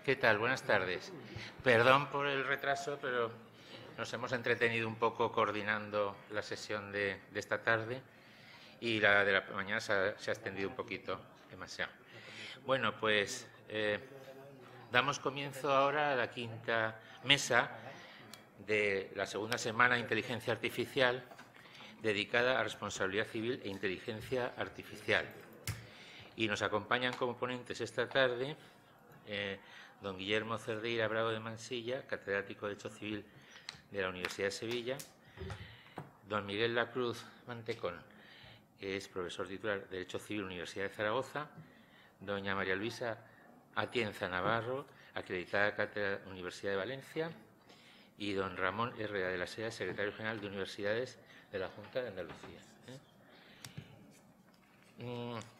¿Qué tal? Buenas tardes. Perdón por el retraso, pero nos hemos entretenido un poco coordinando la sesión de esta tarde y la de la mañana se ha extendido un poquito, demasiado. Bueno, pues damos comienzo ahora a la quinta mesa de la segunda semana de Inteligencia Artificial dedicada a responsabilidad civil e inteligencia artificial. Y nos acompañan como ponentes esta tarde don Guillermo Cerdeira Bravo de Mansilla, catedrático de Derecho Civil de la Universidad de Sevilla, don Miguel Lacruz Mantecón, que es profesor titular de Derecho Civil Universidad de Zaragoza, doña María Luisa Atienza Navarro, acreditada cátedra Universidad de Valencia, y don Ramón Herrera de la Sea, secretario general de Universidades de la Junta de Andalucía.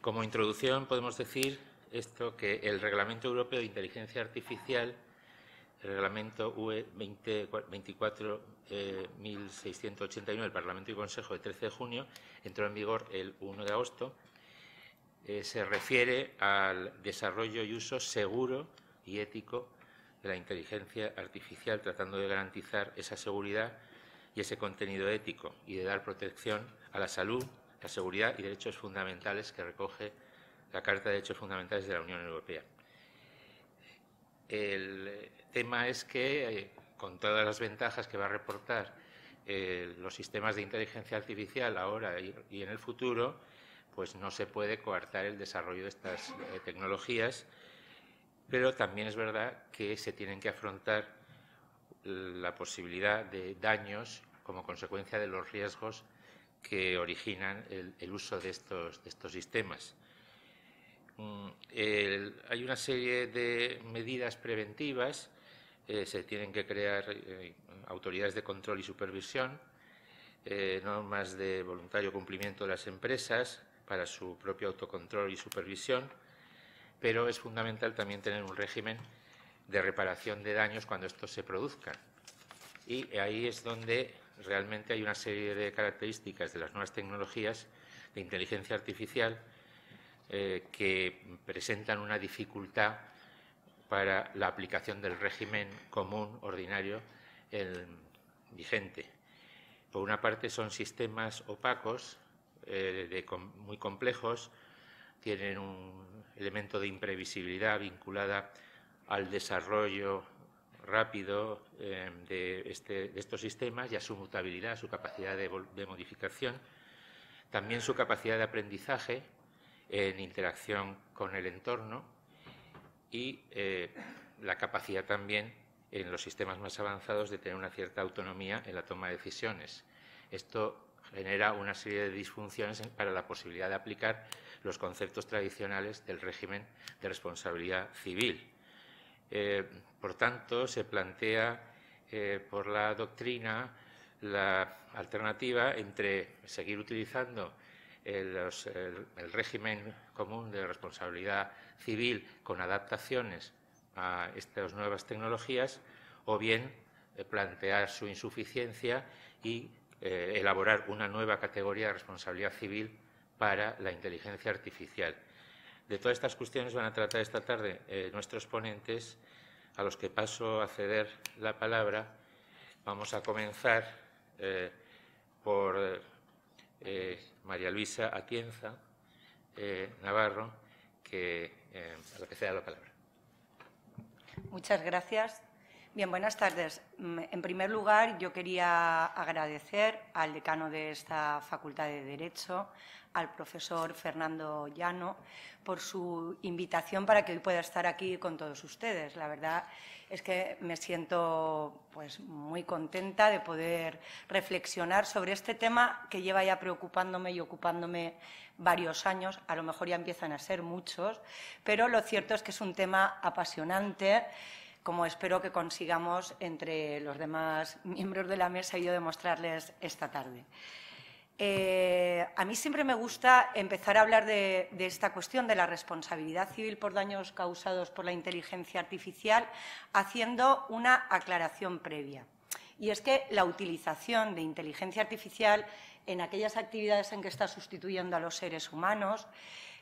Como introducción podemos decir esto, que el Reglamento Europeo de Inteligencia Artificial, el Reglamento UE 24.689 del Parlamento y Consejo de 13 de junio, entró en vigor el 1 de agosto, se refiere al desarrollo y uso seguro y ético de la inteligencia artificial, tratando de garantizar esa seguridad y ese contenido ético y de dar protección a la salud, la seguridad y derechos fundamentales que recoge la Carta de Derechos Fundamentales de la Unión Europea. El tema es que, con todas las ventajas que va a reportar los sistemas de inteligencia artificial ahora y en el futuro, pues no se puede coartar el desarrollo de estas tecnologías, pero también es verdad que se tienen que afrontar la posibilidad de daños como consecuencia de los riesgos que originan el uso de estos sistemas. Hay una serie de medidas preventivas, se tienen que crear autoridades de control y supervisión, normas de voluntario cumplimiento de las empresas para su propio autocontrol y supervisión, pero es fundamental también tener un régimen de reparación de daños cuando estos se produzcan. Y ahí es donde realmente hay una serie de características de las nuevas tecnologías de inteligencia artificial que presentan una dificultad para la aplicación del régimen común ordinario vigente. Por una parte, son sistemas opacos, muy complejos, tienen un elemento de imprevisibilidad vinculada al desarrollo rápido de estos sistemas y a su mutabilidad, a su capacidad de modificación, también su capacidad de aprendizaje en interacción con el entorno y la capacidad también en los sistemas más avanzados de tener una cierta autonomía en la toma de decisiones. Esto genera una serie de disfunciones para la posibilidad de aplicar los conceptos tradicionales del régimen de responsabilidad civil. Por tanto, se plantea por la doctrina la alternativa entre seguir utilizando el régimen común de responsabilidad civil con adaptaciones a estas nuevas tecnologías, o bien plantear su insuficiencia y elaborar una nueva categoría de responsabilidad civil para la inteligencia artificial. De todas estas cuestiones van a tratar esta tarde nuestros ponentes, a los que paso a ceder la palabra. Vamos a comenzar por María Luisa Atienza Navarro, a la que ceda la palabra. Muchas gracias. Bien, buenas tardes. En primer lugar, yo quería agradecer al decano de esta Facultad de Derecho, al profesor Fernando Llano, por su invitación para que hoy pueda estar aquí con todos ustedes. La verdad es que me siento muy contenta de poder reflexionar sobre este tema que lleva ya preocupándome y ocupándome varios años. A lo mejor ya empiezan a ser muchos, pero lo cierto es que es un tema apasionante, como espero que consigamos entre los demás miembros de la mesa y yo demostrarles esta tarde. A mí siempre me gusta empezar a hablar de esta cuestión de la responsabilidad civil por daños causados por la inteligencia artificial haciendo una aclaración previa. Y es que la utilización de inteligencia artificial en aquellas actividades en que está sustituyendo a los seres humanos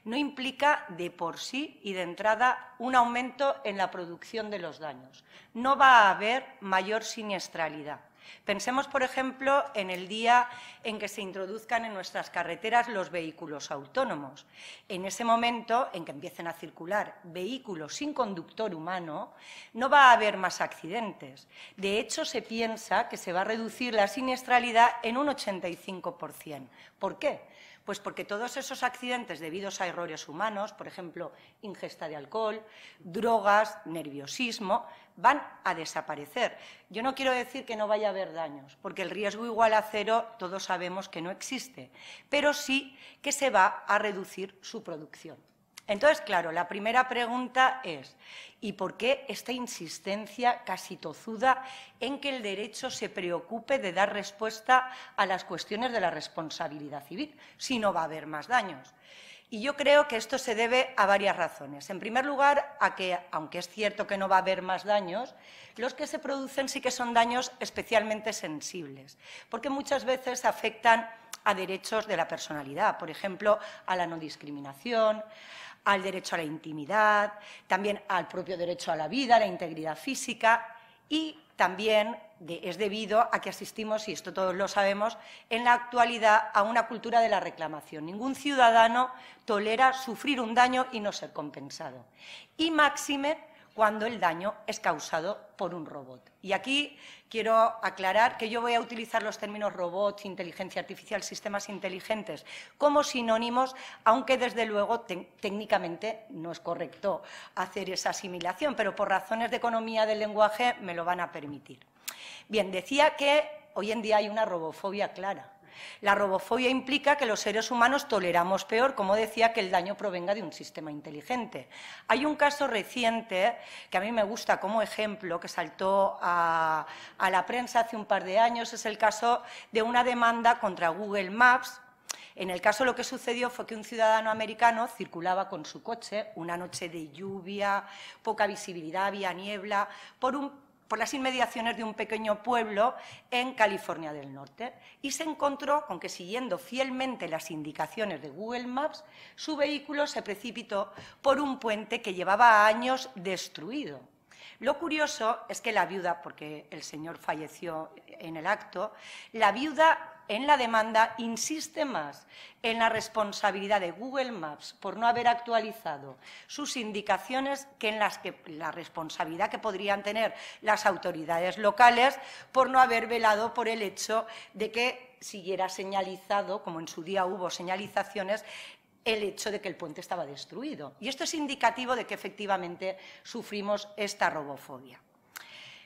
no implica de por sí y de entrada un aumento en la producción de los daños. No va a haber mayor siniestralidad. Pensemos, por ejemplo, en el día en que se introduzcan en nuestras carreteras los vehículos autónomos. En ese momento en que empiecen a circular vehículos sin conductor humano, no va a haber más accidentes. De hecho, se piensa que se va a reducir la siniestralidad en un 85%. ¿Por qué? Pues porque todos esos accidentes debidos a errores humanos, por ejemplo, ingesta de alcohol, drogas, nerviosismo, van a desaparecer. Yo no quiero decir que no vaya a haber daños, porque el riesgo igual a cero todos sabemos que no existe, pero sí que se va a reducir su producción. Entonces, claro, la primera pregunta es, ¿y por qué esta insistencia casi tozuda en que el derecho se preocupe de dar respuesta a las cuestiones de la responsabilidad civil, si no va a haber más daños? Y yo creo que esto se debe a varias razones. En primer lugar, a que, aunque es cierto que no va a haber más daños, los que se producen sí que son daños especialmente sensibles, porque muchas veces afectan a derechos de la personalidad, por ejemplo, a la no discriminación, al derecho a la intimidad, también al propio derecho a la vida, a la integridad física, y también es debido a que asistimos, y esto todos lo sabemos, en la actualidad a una cultura de la reclamación. Ningún ciudadano tolera sufrir un daño y no ser compensado. Y máxime cuando el daño es causado por un robot. Y aquí quiero aclarar que yo voy a utilizar los términos robots, inteligencia artificial, sistemas inteligentes como sinónimos, aunque desde luego técnicamente no es correcto hacer esa asimilación, pero por razones de economía del lenguaje me lo van a permitir. Bien, decía que hoy en día hay una robofobia clara. La robofobia implica que los seres humanos toleramos peor, como decía, que el daño provenga de un sistema inteligente. Hay un caso reciente que a mí me gusta como ejemplo, que saltó a la prensa hace un par de años, es el caso de una demanda contra Google Maps. En el caso lo que sucedió fue que un ciudadano americano circulaba con su coche una noche de lluvia, poca visibilidad, había niebla, por las inmediaciones de un pequeño pueblo en California del Norte y se encontró con que, siguiendo fielmente las indicaciones de Google Maps, su vehículo se precipitó por un puente que llevaba años destruido. Lo curioso es que la viuda, porque el señor falleció en el acto, la viuda en la demanda insiste más en la responsabilidad de Google Maps por no haber actualizado sus indicaciones que en la responsabilidad que podrían tener las autoridades locales por no haber velado por el hecho de que siguiera señalizado, como en su día hubo señalizaciones, el hecho de que el puente estaba destruido. Y esto es indicativo de que efectivamente sufrimos esta robofobia.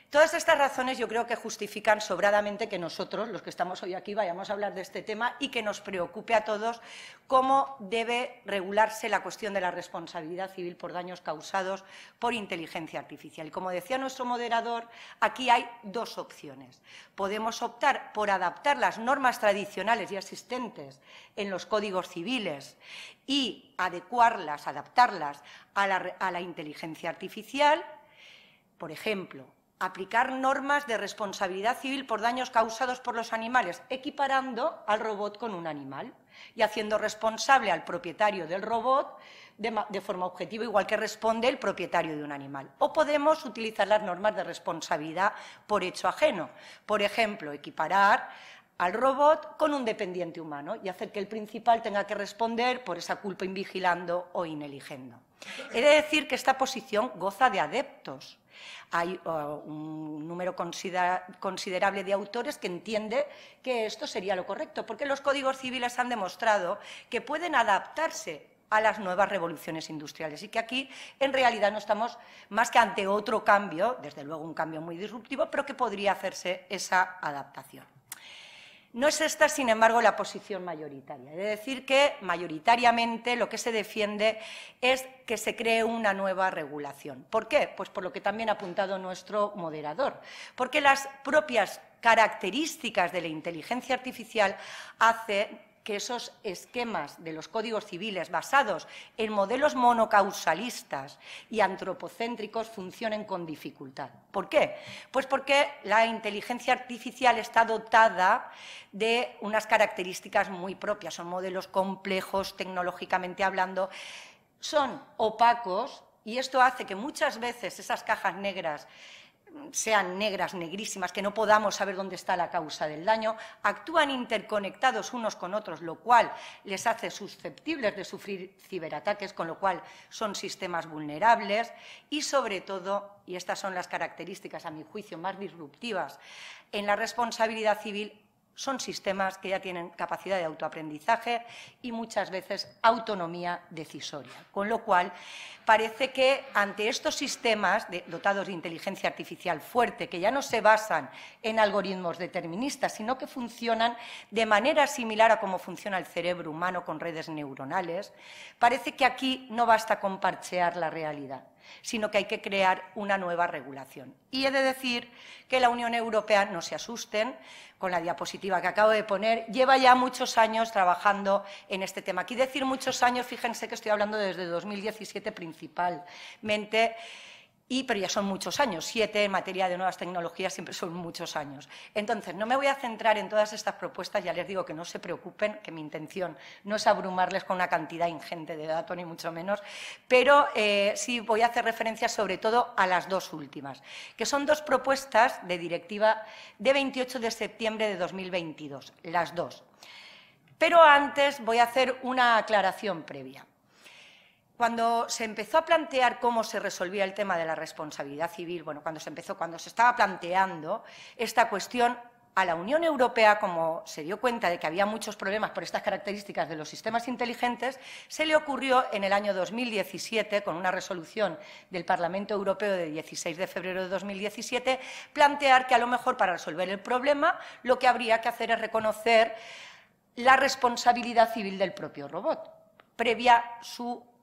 Todas estas razones yo creo que justifican sobradamente que nosotros, los que estamos hoy aquí, vayamos a hablar de este tema y que nos preocupe a todos cómo debe regularse la cuestión de la responsabilidad civil por daños causados por inteligencia artificial. Y como decía nuestro moderador, aquí hay dos opciones. Podemos optar por adaptar las normas tradicionales y existentes en los códigos civiles y adecuarlas, adaptarlas a la inteligencia artificial, por ejemplo, aplicar normas de responsabilidad civil por daños causados por los animales, equiparando al robot con un animal y haciendo responsable al propietario del robot de forma objetiva, igual que responde el propietario de un animal. O podemos utilizar las normas de responsabilidad por hecho ajeno. Por ejemplo, equiparar al robot con un dependiente humano y hacer que el principal tenga que responder por esa culpa invigilando o ineligiendo. He de decir que esta posición goza de adeptos. Hay un número considerable de autores que entiende que esto sería lo correcto, porque los códigos civiles han demostrado que pueden adaptarse a las nuevas revoluciones industriales y que aquí en realidad no estamos más que ante otro cambio, desde luego un cambio muy disruptivo, pero que podría hacerse esa adaptación. No es esta, sin embargo, la posición mayoritaria. He de decir que mayoritariamente lo que se defiende es que se cree una nueva regulación. ¿Por qué? Pues por lo que también ha apuntado nuestro moderador. Porque las propias características de la inteligencia artificial hacen que esos esquemas de los códigos civiles basados en modelos monocausalistas y antropocéntricos funcionen con dificultad. ¿Por qué? Pues porque la inteligencia artificial está dotada de unas características muy propias. Son modelos complejos, tecnológicamente hablando, son opacos y esto hace que muchas veces esas cajas negras sean negras, negrísimas, que no podamos saber dónde está la causa del daño, actúan interconectados unos con otros, lo cual les hace susceptibles de sufrir ciberataques, con lo cual son sistemas vulnerables y, sobre todo, y estas son las características, a mi juicio, más disruptivas en la responsabilidad civil, son sistemas que ya tienen capacidad de autoaprendizaje y muchas veces autonomía decisoria. Con lo cual, parece que ante estos sistemas dotados de inteligencia artificial fuerte, que ya no se basan en algoritmos deterministas, sino que funcionan de manera similar a cómo funciona el cerebro humano con redes neuronales, parece que aquí no basta con parchear la realidad, sino que hay que crear una nueva regulación. Y he de decir que la Unión Europea, no se asusten con la diapositiva que acabo de poner, lleva ya muchos años trabajando en este tema. Aquí decir muchos años, fíjense que estoy hablando desde 2017 principalmente, pero ya son muchos años, 7 en materia de nuevas tecnologías siempre son muchos años. Entonces, no me voy a centrar en todas estas propuestas, ya les digo que no se preocupen, que mi intención no es abrumarles con una cantidad ingente de datos, ni mucho menos, pero sí voy a hacer referencia sobre todo a las dos últimas, que son dos propuestas de directiva de 28 de septiembre de 2022, las dos. Pero antes voy a hacer una aclaración previa. Cuando se empezó a plantear cómo se resolvía el tema de la responsabilidad civil, bueno, cuando se estaba planteando esta cuestión, a la Unión Europea, como se dio cuenta de que había muchos problemas por estas características de los sistemas inteligentes, se le ocurrió en el año 2017, con una resolución del Parlamento Europeo de 16 de febrero de 2017, plantear que a lo mejor para resolver el problema lo que habría que hacer es reconocer la responsabilidad civil del propio robot, previa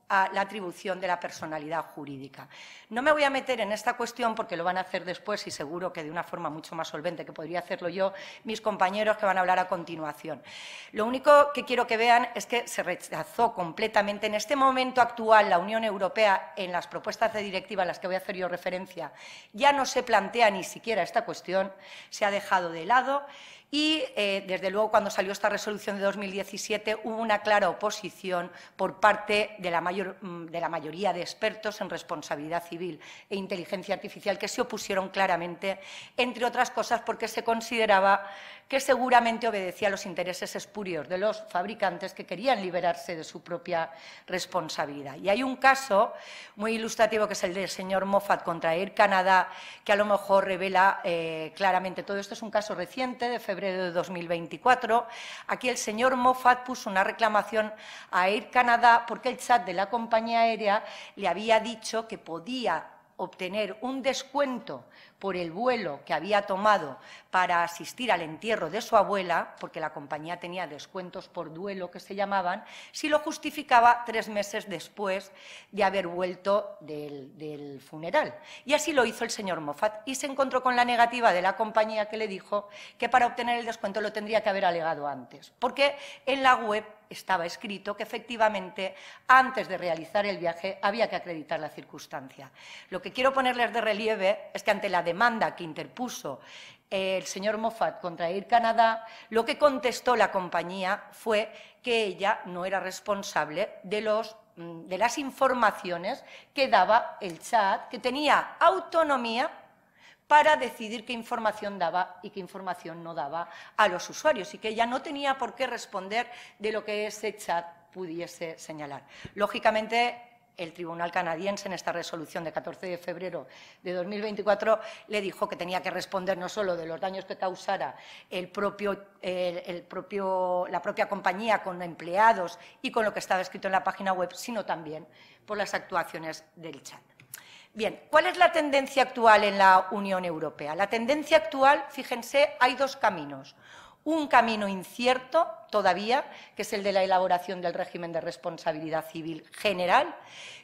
a la atribución de la personalidad jurídica. No me voy a meter en esta cuestión porque lo van a hacer después y seguro que de una forma mucho más solvente que podría hacerlo yo, mis compañeros que van a hablar a continuación. Lo único que quiero que vean es que se rechazó completamente en este momento actual la Unión Europea en las propuestas de directiva a las que voy a hacer yo referencia. Ya no se plantea ni siquiera esta cuestión, se ha dejado de lado. Y, desde luego, cuando salió esta resolución de 2017, hubo una clara oposición por parte de la mayoría de expertos en responsabilidad civil e inteligencia artificial que se opusieron claramente, entre otras cosas porque se consideraba que seguramente obedecía a los intereses espurios de los fabricantes que querían liberarse de su propia responsabilidad. Y hay un caso muy ilustrativo que es el del señor Moffat contra Air Canada, que a lo mejor revela claramente todo esto. Es un caso reciente, de febrero de 2024. Aquí el señor Moffat puso una reclamación a Air Canada porque el chat de la compañía aérea le había dicho que podía obtener un descuento por el vuelo que había tomado para asistir al entierro de su abuela, porque la compañía tenía descuentos por duelo que se llamaban, si lo justificaba 3 meses después de haber vuelto del funeral. Y así lo hizo el señor Moffat y se encontró con la negativa de la compañía que le dijo que para obtener el descuento lo tendría que haber alegado antes, porque en la web estaba escrito que efectivamente antes de realizar el viaje había que acreditar la circunstancia. Lo que quiero ponerles de relieve es que ante la demanda que interpuso el señor Moffat contra Air Canada, lo que contestó la compañía fue que ella no era responsable de las informaciones que daba el chat, que tenía autonomía para decidir qué información daba y qué información no daba a los usuarios y que ella no tenía por qué responder de lo que ese chat pudiese señalar. Lógicamente, el Tribunal canadiense, en esta resolución de 14 de febrero de 2024, le dijo que tenía que responder no solo de los daños que causara la propia compañía con empleados y con lo que estaba escrito en la página web, sino también por las actuaciones del chat. Bien, ¿cuál es la tendencia actual en la Unión Europea? La tendencia actual, fíjense, hay dos caminos. Un camino incierto todavía, que es el de la elaboración del régimen de responsabilidad civil general,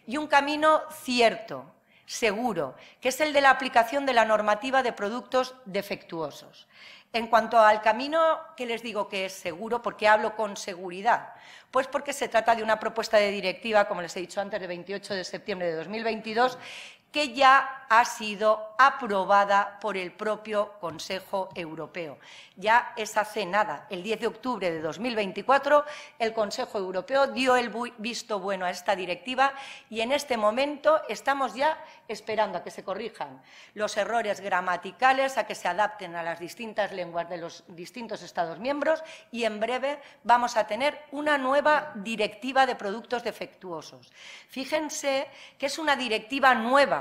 y un camino cierto, seguro, que es el de la aplicación de la normativa de productos defectuosos. En cuanto al camino, que les digo que es seguro, ¿por qué hablo con seguridad? Pues porque se trata de una propuesta de directiva, como les he dicho antes, de 28 de septiembre de 2022, que ya ha sido aprobada por el propio Consejo Europeo. Ya es hace nada, el 10 de octubre de 2024, el Consejo Europeo dio el visto bueno a esta directiva y en este momento estamos ya esperando a que se corrijan los errores gramaticales, a que se adapten a las distintas lenguas de los distintos Estados miembros y en breve vamos a tener una nueva directiva de productos defectuosos. Fíjense que es una directiva nueva.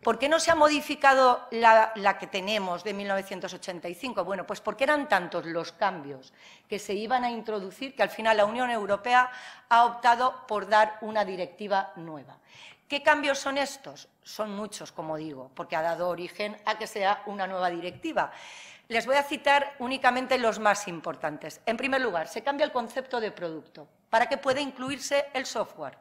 ¿Por qué no se ha modificado la que tenemos de 1985? Bueno, pues porque eran tantos los cambios que se iban a introducir que al final la Unión Europea ha optado por dar una directiva nueva. ¿Qué cambios son estos? Son muchos, como digo, porque ha dado origen a que sea una nueva directiva. Les voy a citar únicamente los más importantes. En primer lugar, se cambia el concepto de producto para que pueda incluirse el software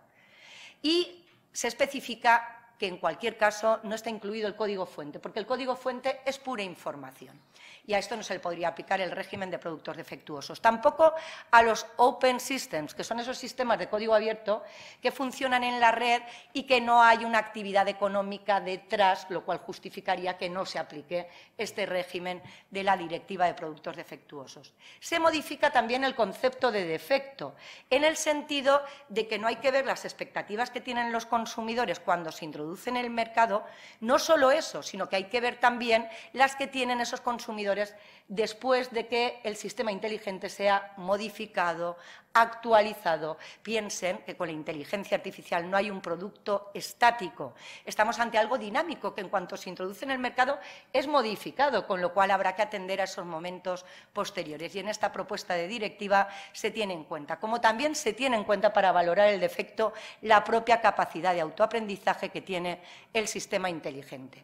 y se especifica que en cualquier caso no está incluido el código fuente, porque el código fuente es pura información. Y a esto no se le podría aplicar el régimen de productos defectuosos. Tampoco a los Open Systems, que son esos sistemas de código abierto que funcionan en la red y que no hay una actividad económica detrás, lo cual justificaría que no se aplique este régimen de la Directiva de Productos Defectuosos. Se modifica también el concepto de defecto, en el sentido de que no hay que ver las expectativas que tienen los consumidores cuando se introduce en el mercado, no solo eso, sino que hay que ver también las que tienen esos consumidores después de que el sistema inteligente sea modificado, actualizado. Piensen que con la inteligencia artificial no hay un producto estático. Estamos ante algo dinámico que en cuanto se introduce en el mercado es modificado, con lo cual habrá que atender a esos momentos posteriores. Y en esta propuesta de directiva se tiene en cuenta, como también se tiene en cuenta para valorar el defecto la propia capacidad de autoaprendizaje que tiene el sistema inteligente.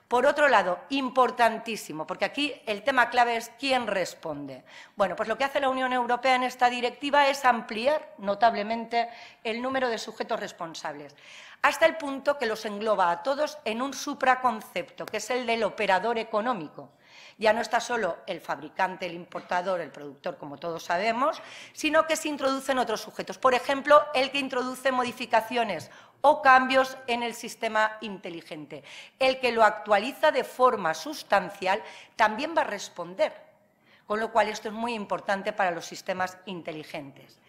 Por otro lado, importantísimo, porque aquí el tema clave es quién responde. Bueno, pues lo que hace la Unión Europea en esta directiva es ampliar notablemente el número de sujetos responsables, hasta el punto que los engloba a todos en un supraconcepto, que es el del operador económico. Ya no está solo el fabricante, el importador, el productor, como todos sabemos, sino que se introducen otros sujetos. Por ejemplo, el que introduce modificaciones o cambios en el sistema inteligente. El que lo actualiza de forma sustancial también va a responder, con lo cual esto es muy importante para los sistemas inteligentes.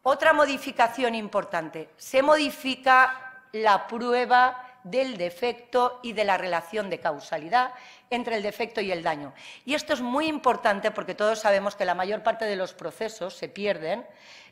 Otra modificación importante, se modifica la prueba del defecto y de la relación de causalidad entre el defecto y el daño. Y esto es muy importante porque todos sabemos que la mayor parte de los procesos se pierden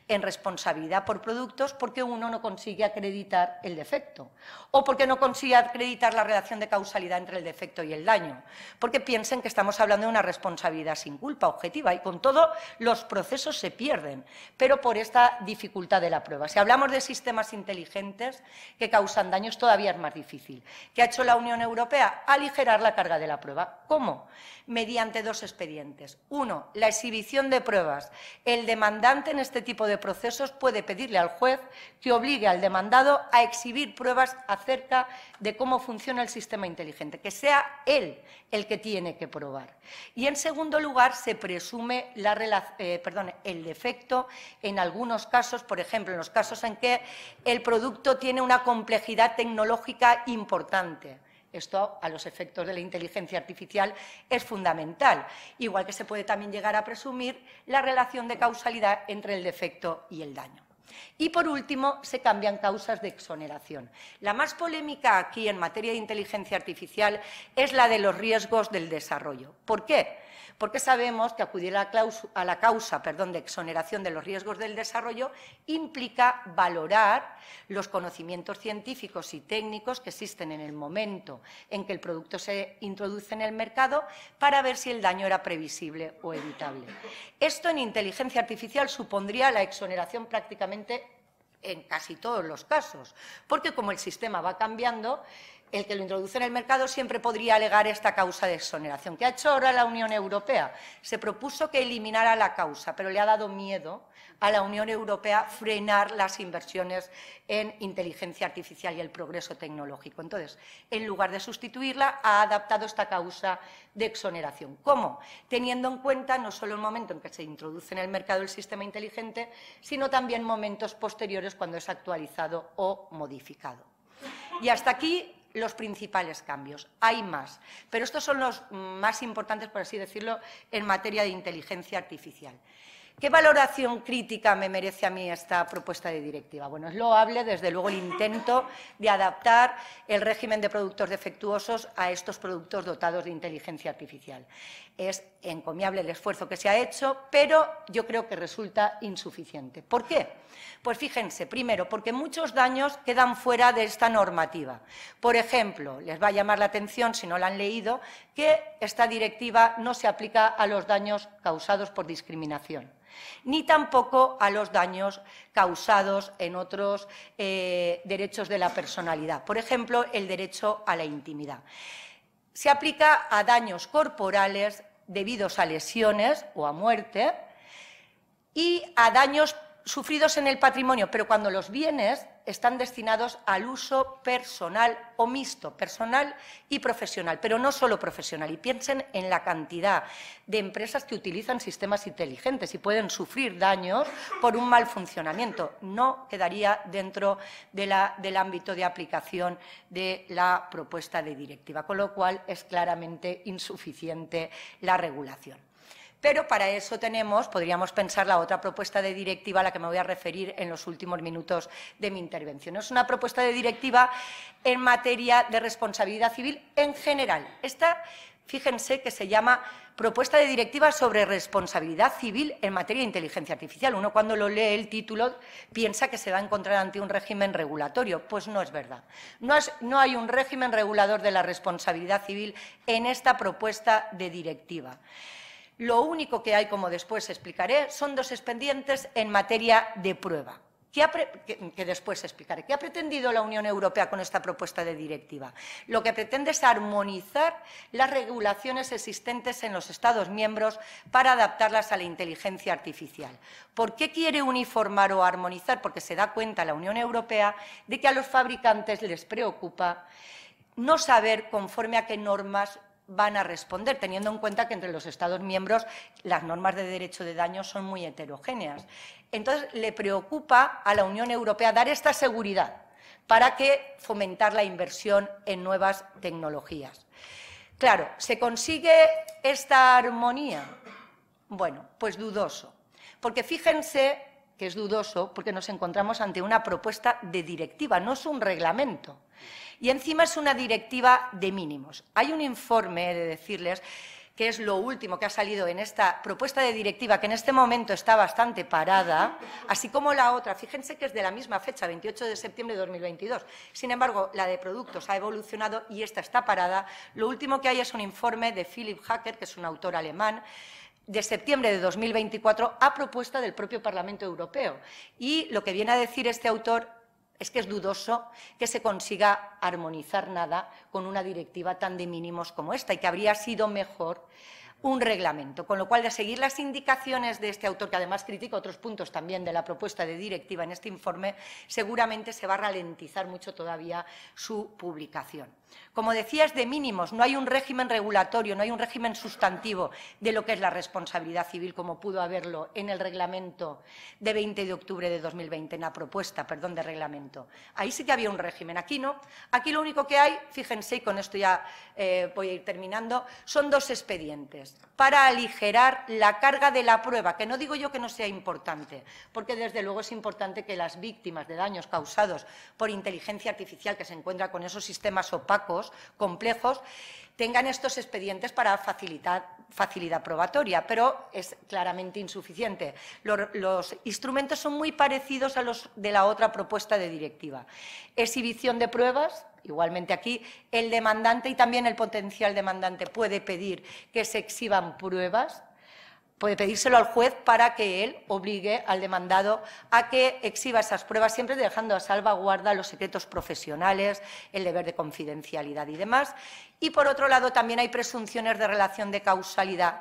en responsabilidad por productos porque uno no consigue acreditar el defecto o porque no consigue acreditar la relación de causalidad entre el defecto y el daño, porque piensen que estamos hablando de una responsabilidad sin culpa objetiva y con todo los procesos se pierden, pero por esta dificultad de la prueba. Si hablamos de sistemas inteligentes que causan daños, todavía es más difícil. ¿Qué ha hecho la Unión Europea? Aligerar la carga de la prueba. ¿Cómo? Mediante dos expedientes. Uno, la exhibición de pruebas. El demandante en este tipo de procesos puede pedirle al juez que obligue al demandado a exhibir pruebas acerca de cómo funciona el sistema inteligente, que sea él el que tiene que probar. Y en segundo lugar, se presume el defecto en algunos casos, por ejemplo, en los casos en que el producto tiene una complejidad tecnológica importante. Esto, a los efectos de la inteligencia artificial, es fundamental, igual que se puede también llegar a presumir la relación de causalidad entre el defecto y el daño. Y, por último, se cambian causas de exoneración. La más polémica aquí en materia de inteligencia artificial es la de los riesgos del desarrollo. ¿Por qué? Porque sabemos que acudir a la causa de exoneración de los riesgos del desarrollo implica valorar los conocimientos científicos y técnicos que existen en el momento en que el producto se introduce en el mercado para ver si el daño era previsible o evitable. Esto en inteligencia artificial supondría la exoneración prácticamente en casi todos los casos, porque como el sistema va cambiando, el que lo introduce en el mercado siempre podría alegar esta causa de exoneración. ¿Qué ha hecho ahora la Unión Europea? Se propuso que eliminara la causa, pero le ha dado miedo a la Unión Europea frenar las inversiones en inteligencia artificial y el progreso tecnológico. Entonces, en lugar de sustituirla, ha adaptado esta causa de exoneración. ¿Cómo? Teniendo en cuenta no solo el momento en que se introduce en el mercado el sistema inteligente, sino también momentos posteriores cuando es actualizado o modificado. Y hasta aquí los principales cambios. Hay más, pero estos son los más importantes, por así decirlo, en materia de inteligencia artificial. ¿Qué valoración crítica me merece a mí esta propuesta de directiva? Bueno, es loable, desde luego, el intento de adaptar el régimen de productos defectuosos a estos productos dotados de inteligencia artificial. Es encomiable el esfuerzo que se ha hecho, pero yo creo que resulta insuficiente. ¿Por qué? Pues fíjense, primero, porque muchos daños quedan fuera de esta normativa. Por ejemplo, les va a llamar la atención, si no la han leído, que esta directiva no se aplica a los daños causados por discriminación, ni tampoco a los daños causados en otros derechos de la personalidad. Por ejemplo, el derecho a la intimidad. Se aplica a daños corporales debidos a lesiones o a muerte y a daños sufridos en el patrimonio, pero cuando los bienes están destinados al uso personal o mixto, personal y profesional, pero no solo profesional. Y piensen en la cantidad de empresas que utilizan sistemas inteligentes y pueden sufrir daños por un mal funcionamiento. No quedaría dentro del ámbito de aplicación de la propuesta de directiva, con lo cual es claramente insuficiente la regulación. Pero para eso podríamos pensar la otra propuesta de directiva a la que me voy a referir en los últimos minutos de mi intervención. Es una propuesta de directiva en materia de responsabilidad civil en general. Esta, fíjense, que se llama Propuesta de Directiva sobre Responsabilidad Civil en materia de inteligencia artificial. Uno, cuando lo lee el título, piensa que se va a encontrar ante un régimen regulatorio. Pues no es verdad. No hay un régimen regulador de la responsabilidad civil en esta propuesta de directiva. Lo único que hay, como después explicaré, son dos expedientes en materia de prueba, que después explicaré. ¿Qué ha pretendido la Unión Europea con esta propuesta de directiva? Lo que pretende es armonizar las regulaciones existentes en los Estados miembros para adaptarlas a la inteligencia artificial. ¿Por qué quiere uniformar o armonizar? Porque se da cuenta la Unión Europea de que a los fabricantes les preocupa no saber conforme a qué normas van a responder, teniendo en cuenta que entre los Estados miembros las normas de derecho de daño son muy heterogéneas. Entonces, le preocupa a la Unión Europea dar esta seguridad para que fomentar la inversión en nuevas tecnologías. Claro, ¿se consigue esta armonía? Bueno, pues dudoso, porque fíjense que es dudoso porque nos encontramos ante una propuesta de directiva, no es un reglamento. Y encima es una directiva de mínimos. Hay un informe, he de decirles, que es lo último que ha salido en esta propuesta de directiva, que en este momento está bastante parada, así como la otra. Fíjense que es de la misma fecha, 28 de septiembre de 2022. Sin embargo, la de productos ha evolucionado y esta está parada. Lo último que hay es un informe de Philipp Hacker, que es un autor alemán, de septiembre de 2024, a propuesta del propio Parlamento Europeo. Y lo que viene a decir este autor es que es dudoso que se consiga armonizar nada con una directiva tan de mínimos como esta y que habría sido mejor un reglamento. Con lo cual, de seguir las indicaciones de este autor, que además critica otros puntos también de la propuesta de directiva en este informe, seguramente se va a ralentizar mucho todavía su publicación. Como decía, es de mínimos, no hay un régimen regulatorio, no hay un régimen sustantivo de lo que es la responsabilidad civil, como pudo haberlo en el reglamento de 20 de octubre de 2020, en la propuesta, de reglamento. Ahí sí que había un régimen, aquí no. Aquí lo único que hay, fíjense, y con esto ya voy a ir terminando, son dos expedientes para aligerar la carga de la prueba, que no digo yo que no sea importante, porque desde luego es importante que las víctimas de daños causados por inteligencia artificial, que se encuentran con esos sistemas opacos, complejos, tengan estos expedientes para facilidad probatoria, pero es claramente insuficiente. Los instrumentos son muy parecidos a los de la otra propuesta de directiva. Exhibición de pruebas. Igualmente aquí el demandante y también el potencial demandante puede pedir que se exhiban pruebas. puede pedírselo al juez para que él obligue al demandado a que exhiba esas pruebas, siempre dejando a salvaguarda los secretos profesionales, el deber de confidencialidad y demás. Y, por otro lado, también hay presunciones de relación de causalidad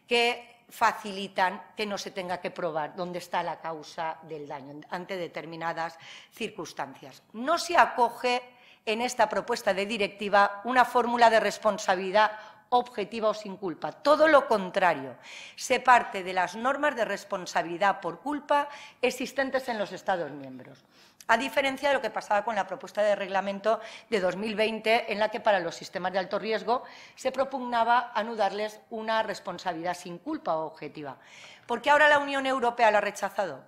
que facilitan que no se tenga que probar dónde está la causa del daño ante determinadas circunstancias. No se acoge en esta propuesta de directiva una fórmula de responsabilidad objetiva o sin culpa. Todo lo contrario, se parte de las normas de responsabilidad por culpa existentes en los Estados miembros, a diferencia de lo que pasaba con la propuesta de reglamento de 2020, en la que para los sistemas de alto riesgo se propugnaba anudarles una responsabilidad sin culpa o objetiva. ¿Por qué ahora la Unión Europea lo ha rechazado?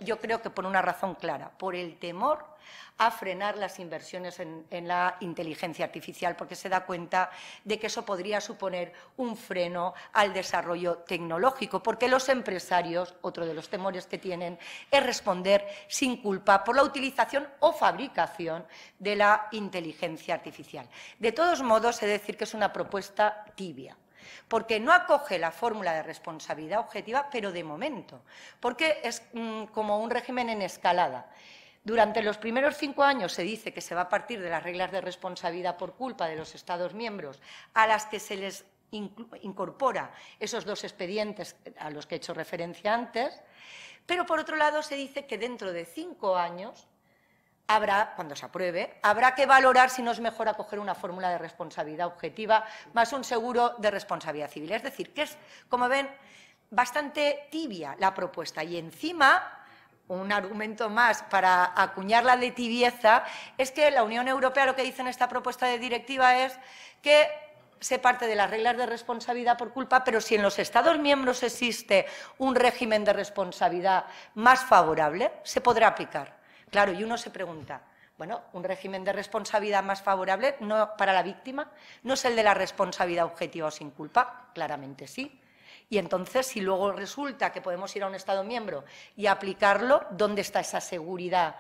Yo creo que por una razón clara, por el temor a frenar las inversiones en la inteligencia artificial, porque se da cuenta de que eso podría suponer un freno al desarrollo tecnológico, porque los empresarios, otro de los temores que tienen, es responder sin culpa por la utilización o fabricación de la inteligencia artificial. De todos modos, he de decir que es una propuesta tibia, porque no acoge la fórmula de responsabilidad objetiva, pero de momento, porque es como un régimen en escalada. Durante los primeros 5 años se dice que se va a partir de las reglas de responsabilidad por culpa de los Estados miembros, a las que se les incorpora esos 2 expedientes a los que he hecho referencia antes, pero por otro lado se dice que dentro de 5 años cuando se apruebe, habrá que valorar si no es mejor acoger una fórmula de responsabilidad objetiva más un seguro de responsabilidad civil. Es decir, que es, como ven, bastante tibia la propuesta. Y encima, un argumento más para acuñarla de tibieza, es que la Unión Europea lo que dice en esta propuesta de directiva es que se parte de las reglas de responsabilidad por culpa, pero si en los Estados miembros existe un régimen de responsabilidad más favorable, se podrá aplicar. Claro, y uno se pregunta, bueno, un régimen de responsabilidad más favorable para la víctima, ¿no es el de la responsabilidad objetiva o sin culpa? Claramente sí. Y entonces, si luego resulta que podemos ir a un Estado miembro y aplicarlo, ¿dónde está esa seguridad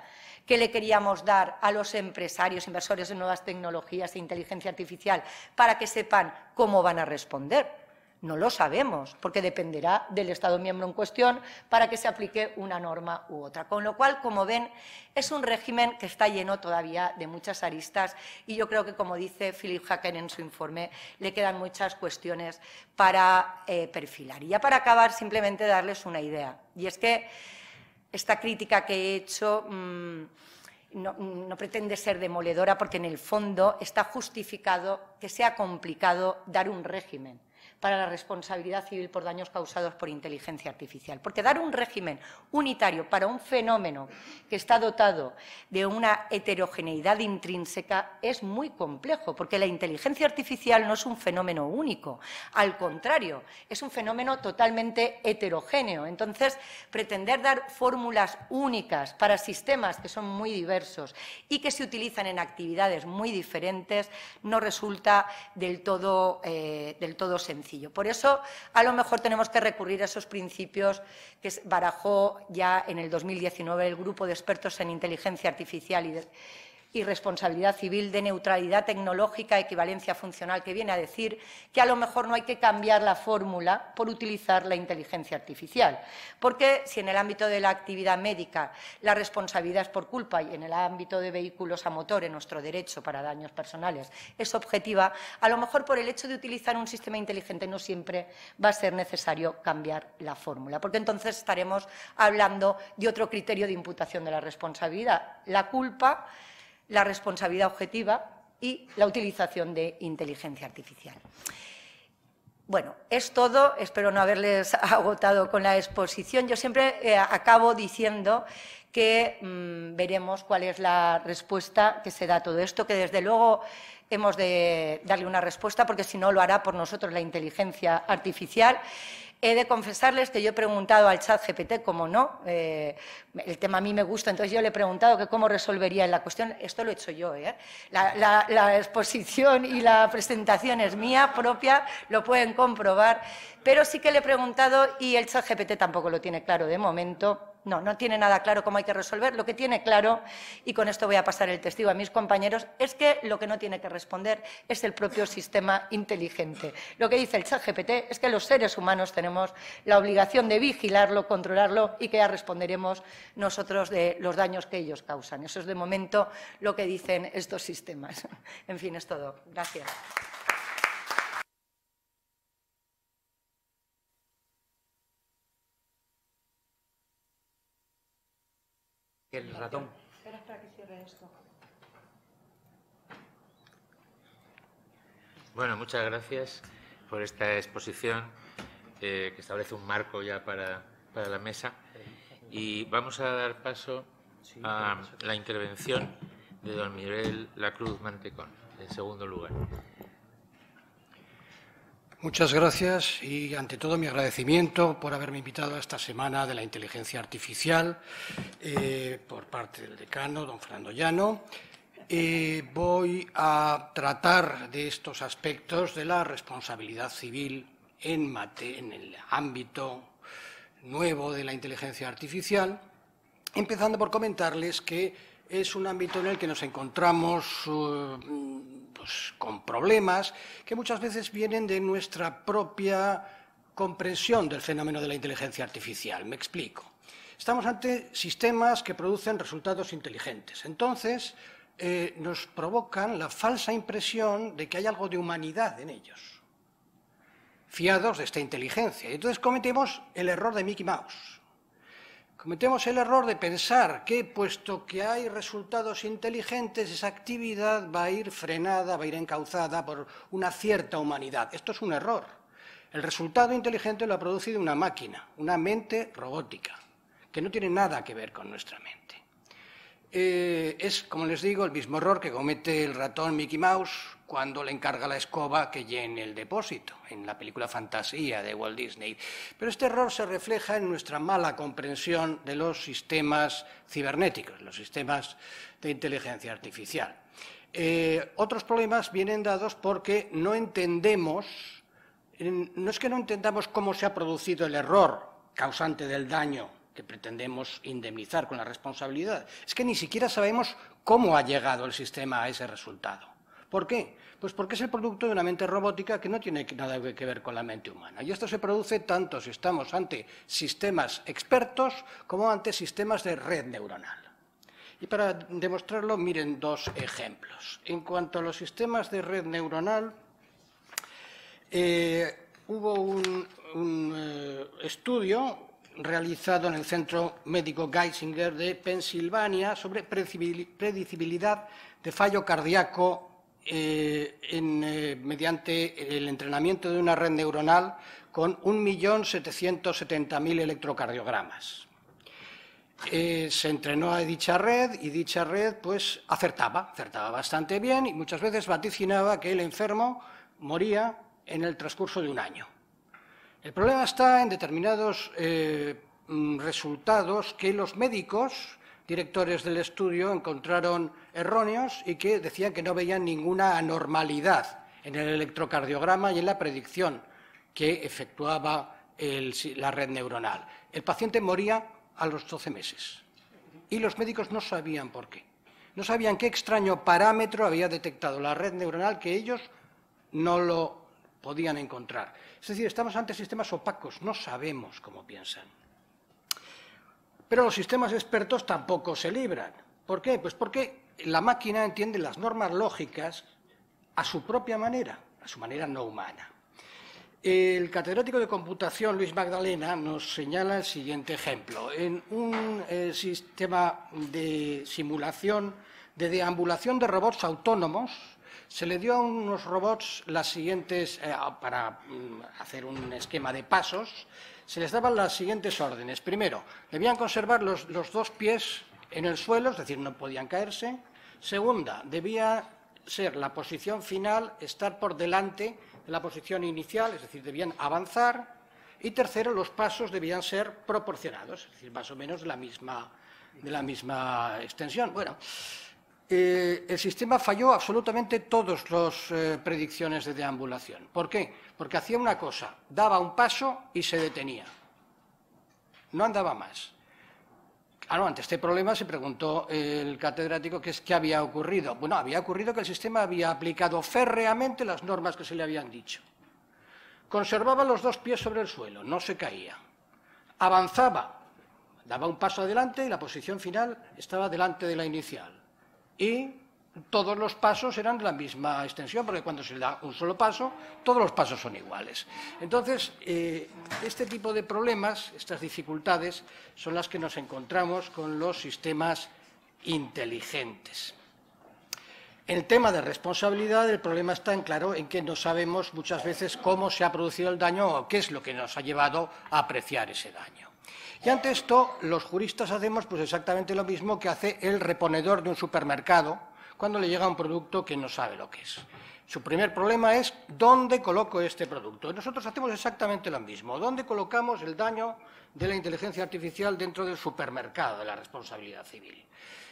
que le queríamos dar a los empresarios, inversores en nuevas tecnologías e inteligencia artificial para que sepan cómo van a responder? No lo sabemos, porque dependerá del Estado miembro en cuestión para que se aplique una norma u otra. Con lo cual, como ven, es un régimen que está lleno todavía de muchas aristas y yo creo que, como dice Philip Hacker en su informe, le quedan muchas cuestiones para perfilar. Y ya para acabar, simplemente darles una idea. Y es que esta crítica que he hecho no pretende ser demoledora, porque en el fondo está justificado que sea complicado dar un régimen para la responsabilidad civil por daños causados por inteligencia artificial. Porque dar un régimen unitario para un fenómeno que está dotado de una heterogeneidad intrínseca es muy complejo, porque la inteligencia artificial no es un fenómeno único, al contrario, es un fenómeno totalmente heterogéneo. Entonces, pretender dar fórmulas únicas para sistemas que son muy diversos y que se utilizan en actividades muy diferentes no resulta del todo sencillo. Por eso, a lo mejor tenemos que recurrir a esos principios que barajó ya en el 2019 el Grupo de Expertos en Inteligencia Artificial y Responsabilidad Civil, de neutralidad tecnológica, equivalencia funcional, que viene a decir que a lo mejor no hay que cambiar la fórmula por utilizar la inteligencia artificial. Porque si en el ámbito de la actividad médica la responsabilidad es por culpa y en el ámbito de vehículos a motor, en nuestro derecho para daños personales, es objetiva, a lo mejor por el hecho de utilizar un sistema inteligente no siempre va a ser necesario cambiar la fórmula, porque entonces estaremos hablando de otro criterio de imputación de la responsabilidad, la culpa, la responsabilidad objetiva y la utilización de inteligencia artificial. Bueno, es todo. Espero no haberles agotado con la exposición. Yo siempre acabo diciendo que veremos cuál es la respuesta que se da a todo esto, que desde luego hemos de darle una respuesta, porque si no lo hará por nosotros la inteligencia artificial. He de confesarles que yo he preguntado al ChatGPT cómo no, el tema a mí me gusta, entonces yo le he preguntado que cómo resolvería la cuestión. Esto lo he hecho yo, la exposición y la presentación es mía propia, lo pueden comprobar, pero sí que le he preguntado y el ChatGPT tampoco lo tiene claro de momento. no tiene nada claro cómo hay que resolver. Lo que tiene claro, y con esto voy a pasar el testigo a mis compañeros, es que lo que no tiene que responder es el propio sistema inteligente. Lo que dice el ChatGPT es que los seres humanos tenemos la obligación de vigilarlo, controlarlo y que ya responderemos nosotros de los daños que ellos causan. Eso es de momento lo que dicen estos sistemas. En fin, es todo. Gracias. El ratón. Espera que cierre esto. Bueno, muchas gracias por esta exposición que establece un marco ya para la mesa. Y vamos a dar paso a la intervención de don Miguel Lacruz Mantecón, en segundo lugar. Muchas gracias y, ante todo, mi agradecimiento por haberme invitado a esta Semana de la Inteligencia Artificial por parte del decano, don Fernando Llano. Voy a tratar de estos aspectos de la responsabilidad civil en el ámbito nuevo de la inteligencia artificial, empezando por comentarles que es un ámbito en el que nos encontramos con problemas que muchas veces vienen de nuestra propia comprensión del fenómeno de la inteligencia artificial. Me explico. Estamos ante sistemas que producen resultados inteligentes. Entonces, nos provocan la falsa impresión de que hay algo de humanidad en ellos, fiados de esta inteligencia. Entonces cometemos el error de Mickey Mouse. Cometemos el error de pensar que, puesto que hay resultados inteligentes, esa actividad va a ir frenada, va a ir encauzada por una cierta humanidad. Esto es un error. El resultado inteligente lo ha producido una máquina, una mente robótica, que no tiene nada que ver con nuestra mente. Es, como les digo, el mismo error que comete el ratón Mickey Mouse cuando le encarga a la escoba que llene el depósito, en la película Fantasía de Walt Disney. Pero este error se refleja en nuestra mala comprensión de los sistemas cibernéticos, los sistemas de inteligencia artificial. Otros problemas vienen dados porque no entendemos, no es que no entendamos cómo se ha producido el error causante del daño que pretendemos indemnizar con la responsabilidad, es que ni siquiera sabemos cómo ha llegado el sistema a ese resultado. ¿Por qué? Pues porque es el producto de una mente robótica que no tiene nada que ver con la mente humana. Y esto se produce tanto si estamos ante sistemas expertos como ante sistemas de red neuronal. Y para demostrarlo, miren dos ejemplos. En cuanto a los sistemas de red neuronal, hubo un estudio realizado en el Centro Médico Geisinger de Pensilvania sobre predecibilidad de fallo cardíaco mediante el entrenamiento de una red neuronal con 1.770.000 electrocardiogramas. Se entrenó a dicha red y dicha red pues acertaba bastante bien y muchas veces vaticinaba que el enfermo moría en el transcurso de un año. El problema está en determinados resultados que los médicos, directores del estudio, encontraron erróneos y que decían que no veían ninguna anormalidad en el electrocardiograma y en la predicción que efectuaba la red neuronal. El paciente moría a los 12 meses y los médicos no sabían por qué. No sabían qué extraño parámetro había detectado la red neuronal que ellos no lo podían encontrar. Es decir, estamos ante sistemas opacos, no sabemos cómo piensan. Pero los sistemas expertos tampoco se libran. ¿Por qué? Pues porque la máquina entiende las normas lógicas a su propia manera, a su manera no humana. El catedrático de computación, Luis Magdalena, nos señala el siguiente ejemplo. En un sistema de simulación, de deambulación de robots autónomos, se le dio a unos robots las siguientes, para hacer un esquema de pasos, se les daban las siguientes órdenes. Primero, debían conservar los dos pies en el suelo, es decir, no podían caerse. Segunda, debía ser la posición final, estar por delante de la posición inicial, es decir, debían avanzar. Y tercero, los pasos debían ser proporcionados, es decir, más o menos de la misma extensión. Bueno, el sistema falló absolutamente todas las predicciones de deambulación. ¿Por qué? Porque hacía una cosa, daba un paso y se detenía. No andaba más. No, ante este problema se preguntó el catedrático qué había ocurrido. Bueno, había ocurrido que el sistema había aplicado férreamente las normas que se le habían dicho. Conservaba los 2 pies sobre el suelo, no se caía. Avanzaba, daba un paso adelante y la posición final estaba delante de la inicial. Y todos los pasos eran de la misma extensión, porque cuando se da un solo paso, todos los pasos son iguales. Entonces, este tipo de problemas, estas dificultades, son las que nos encontramos con los sistemas inteligentes. En el tema de responsabilidad, el problema está en que no sabemos muchas veces cómo se ha producido el daño o qué es lo que nos ha llevado a apreciar ese daño. Y ante esto, los juristas hacemos pues exactamente lo mismo que hace el reponedor de un supermercado cuando le llega un producto que no sabe lo que es. Su primer problema es ¿dónde coloco este producto? Y nosotros hacemos exactamente lo mismo. ¿Dónde colocamos el daño de la inteligencia artificial dentro del supermercado de la responsabilidad civil?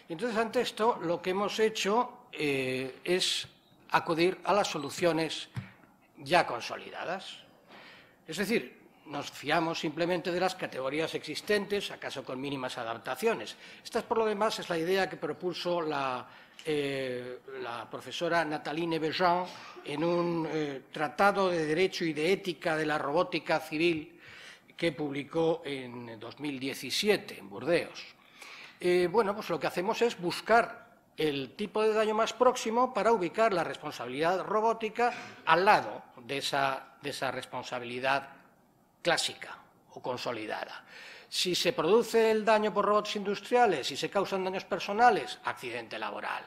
Y entonces, ante esto, lo que hemos hecho es acudir a las soluciones ya consolidadas. Es decir, nos fiamos simplemente de las categorías existentes, acaso con mínimas adaptaciones. Esta, por lo demás, es la idea que propuso la profesora Nathalie Nebejean en un tratado de Derecho y de Ética de la Robótica Civil que publicó en 2017 en Burdeos. Bueno, pues lo que hacemos es buscar el tipo de daño más próximo para ubicar la responsabilidad robótica al lado de esa responsabilidad clásica o consolidada. Si se produce el daño por robots industriales, si se causan daños personales, accidente laboral.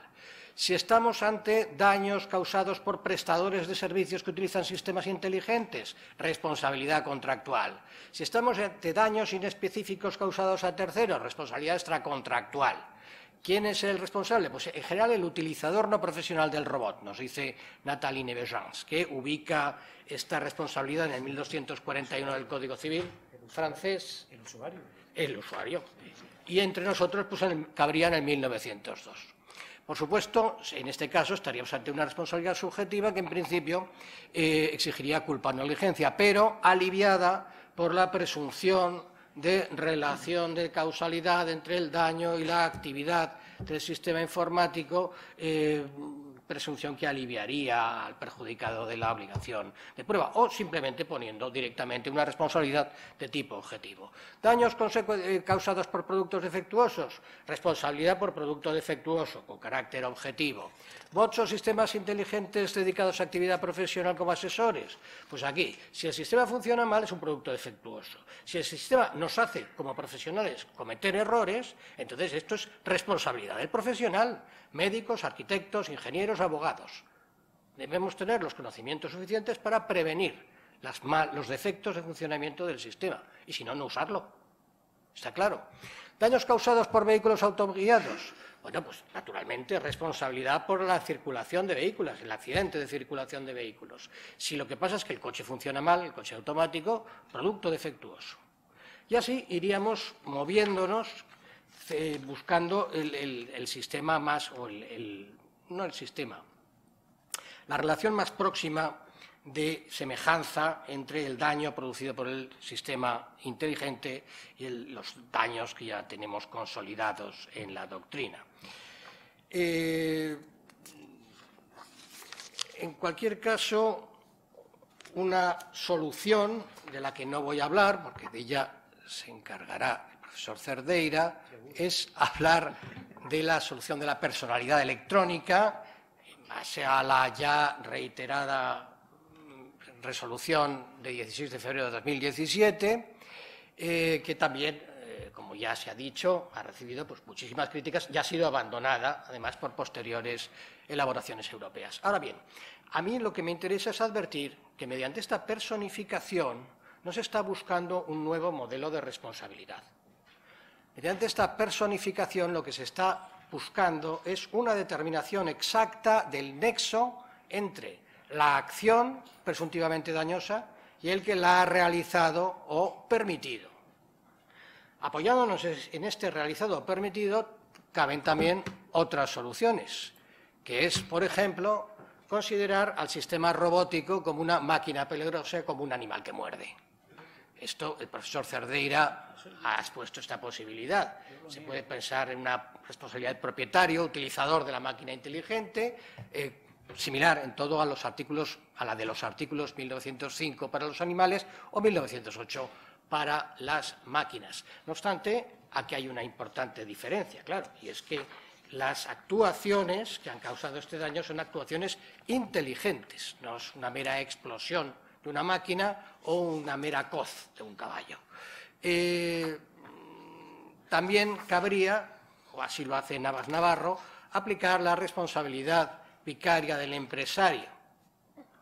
Si estamos ante daños causados por prestadores de servicios que utilizan sistemas inteligentes, responsabilidad contractual. Si estamos ante daños inespecíficos causados a terceros, responsabilidad extracontractual. ¿Quién es el responsable? Pues en general el utilizador no profesional del robot, nos dice Nathalie Nebejean, que ubica esta responsabilidad en el 1241 del Código Civil francés. El usuario. El usuario. Y entre nosotros pues, cabría en el 1902. Por supuesto, en este caso estaríamos ante una responsabilidad subjetiva que en principio exigiría culpa o negligencia, pero aliviada por la presunción de relación de causalidad entre el daño y la actividad del sistema informático, presunción que aliviaría al perjudicado de la obligación de prueba, o simplemente poniendo directamente una responsabilidad de tipo objetivo. Daños causados por productos defectuosos, responsabilidad por producto defectuoso, con carácter objetivo. Bots o sistemas inteligentes dedicados a actividad profesional como asesores. Pues aquí, si el sistema funciona mal, es un producto defectuoso. Si el sistema nos hace, como profesionales, cometer errores, entonces esto es responsabilidad del profesional. Médicos, arquitectos, ingenieros, abogados. Debemos tener los conocimientos suficientes para prevenir los defectos de funcionamiento del sistema y, si no, no usarlo. ¿Está claro? Daños causados por vehículos autoguiados. Bueno, pues naturalmente responsabilidad por la circulación de vehículos, el accidente de circulación de vehículos. Si lo que pasa es que el coche funciona mal, el coche automático, producto defectuoso. Y así iríamos moviéndonos buscando el sistema más, no el sistema, la relación más próxima de semejanza entre el daño producido por el sistema inteligente y los daños que ya tenemos consolidados en la doctrina. En cualquier caso, una solución de la que no voy a hablar, porque de ella se encargará el profesor Cerdeira, es hablar de la solución de la personalidad electrónica, en base a la ya reiterada resolución de 16 de febrero de 2017, que también, como ya se ha dicho, ha recibido pues, muchísimas críticas y ha sido abandonada, además, por posteriores elaboraciones europeas. Ahora bien, a mí lo que me interesa es advertir que mediante esta personificación no se está buscando un nuevo modelo de responsabilidad. Mediante esta personificación lo que se está buscando es una determinación exacta del nexo entre la acción presuntivamente dañosa y el que la ha realizado o permitido. Apoyándonos en este realizado o permitido, caben también otras soluciones, que es, por ejemplo, considerar al sistema robótico como una máquina peligrosa, como un animal que muerde. Esto, el profesor Cerdeira ha expuesto esta posibilidad. Se puede pensar en una responsabilidad del propietario, utilizador de la máquina inteligente, similar en todo a la de los artículos 1905 para los animales o 1908 para las máquinas. No obstante, aquí hay una importante diferencia, claro, y es que las actuaciones que han causado este daño son actuaciones inteligentes, no es una mera explosión de una máquina o una mera coz de un caballo. También cabría, o así lo hace Navas Navarro, aplicar la responsabilidad vicaria del empresario,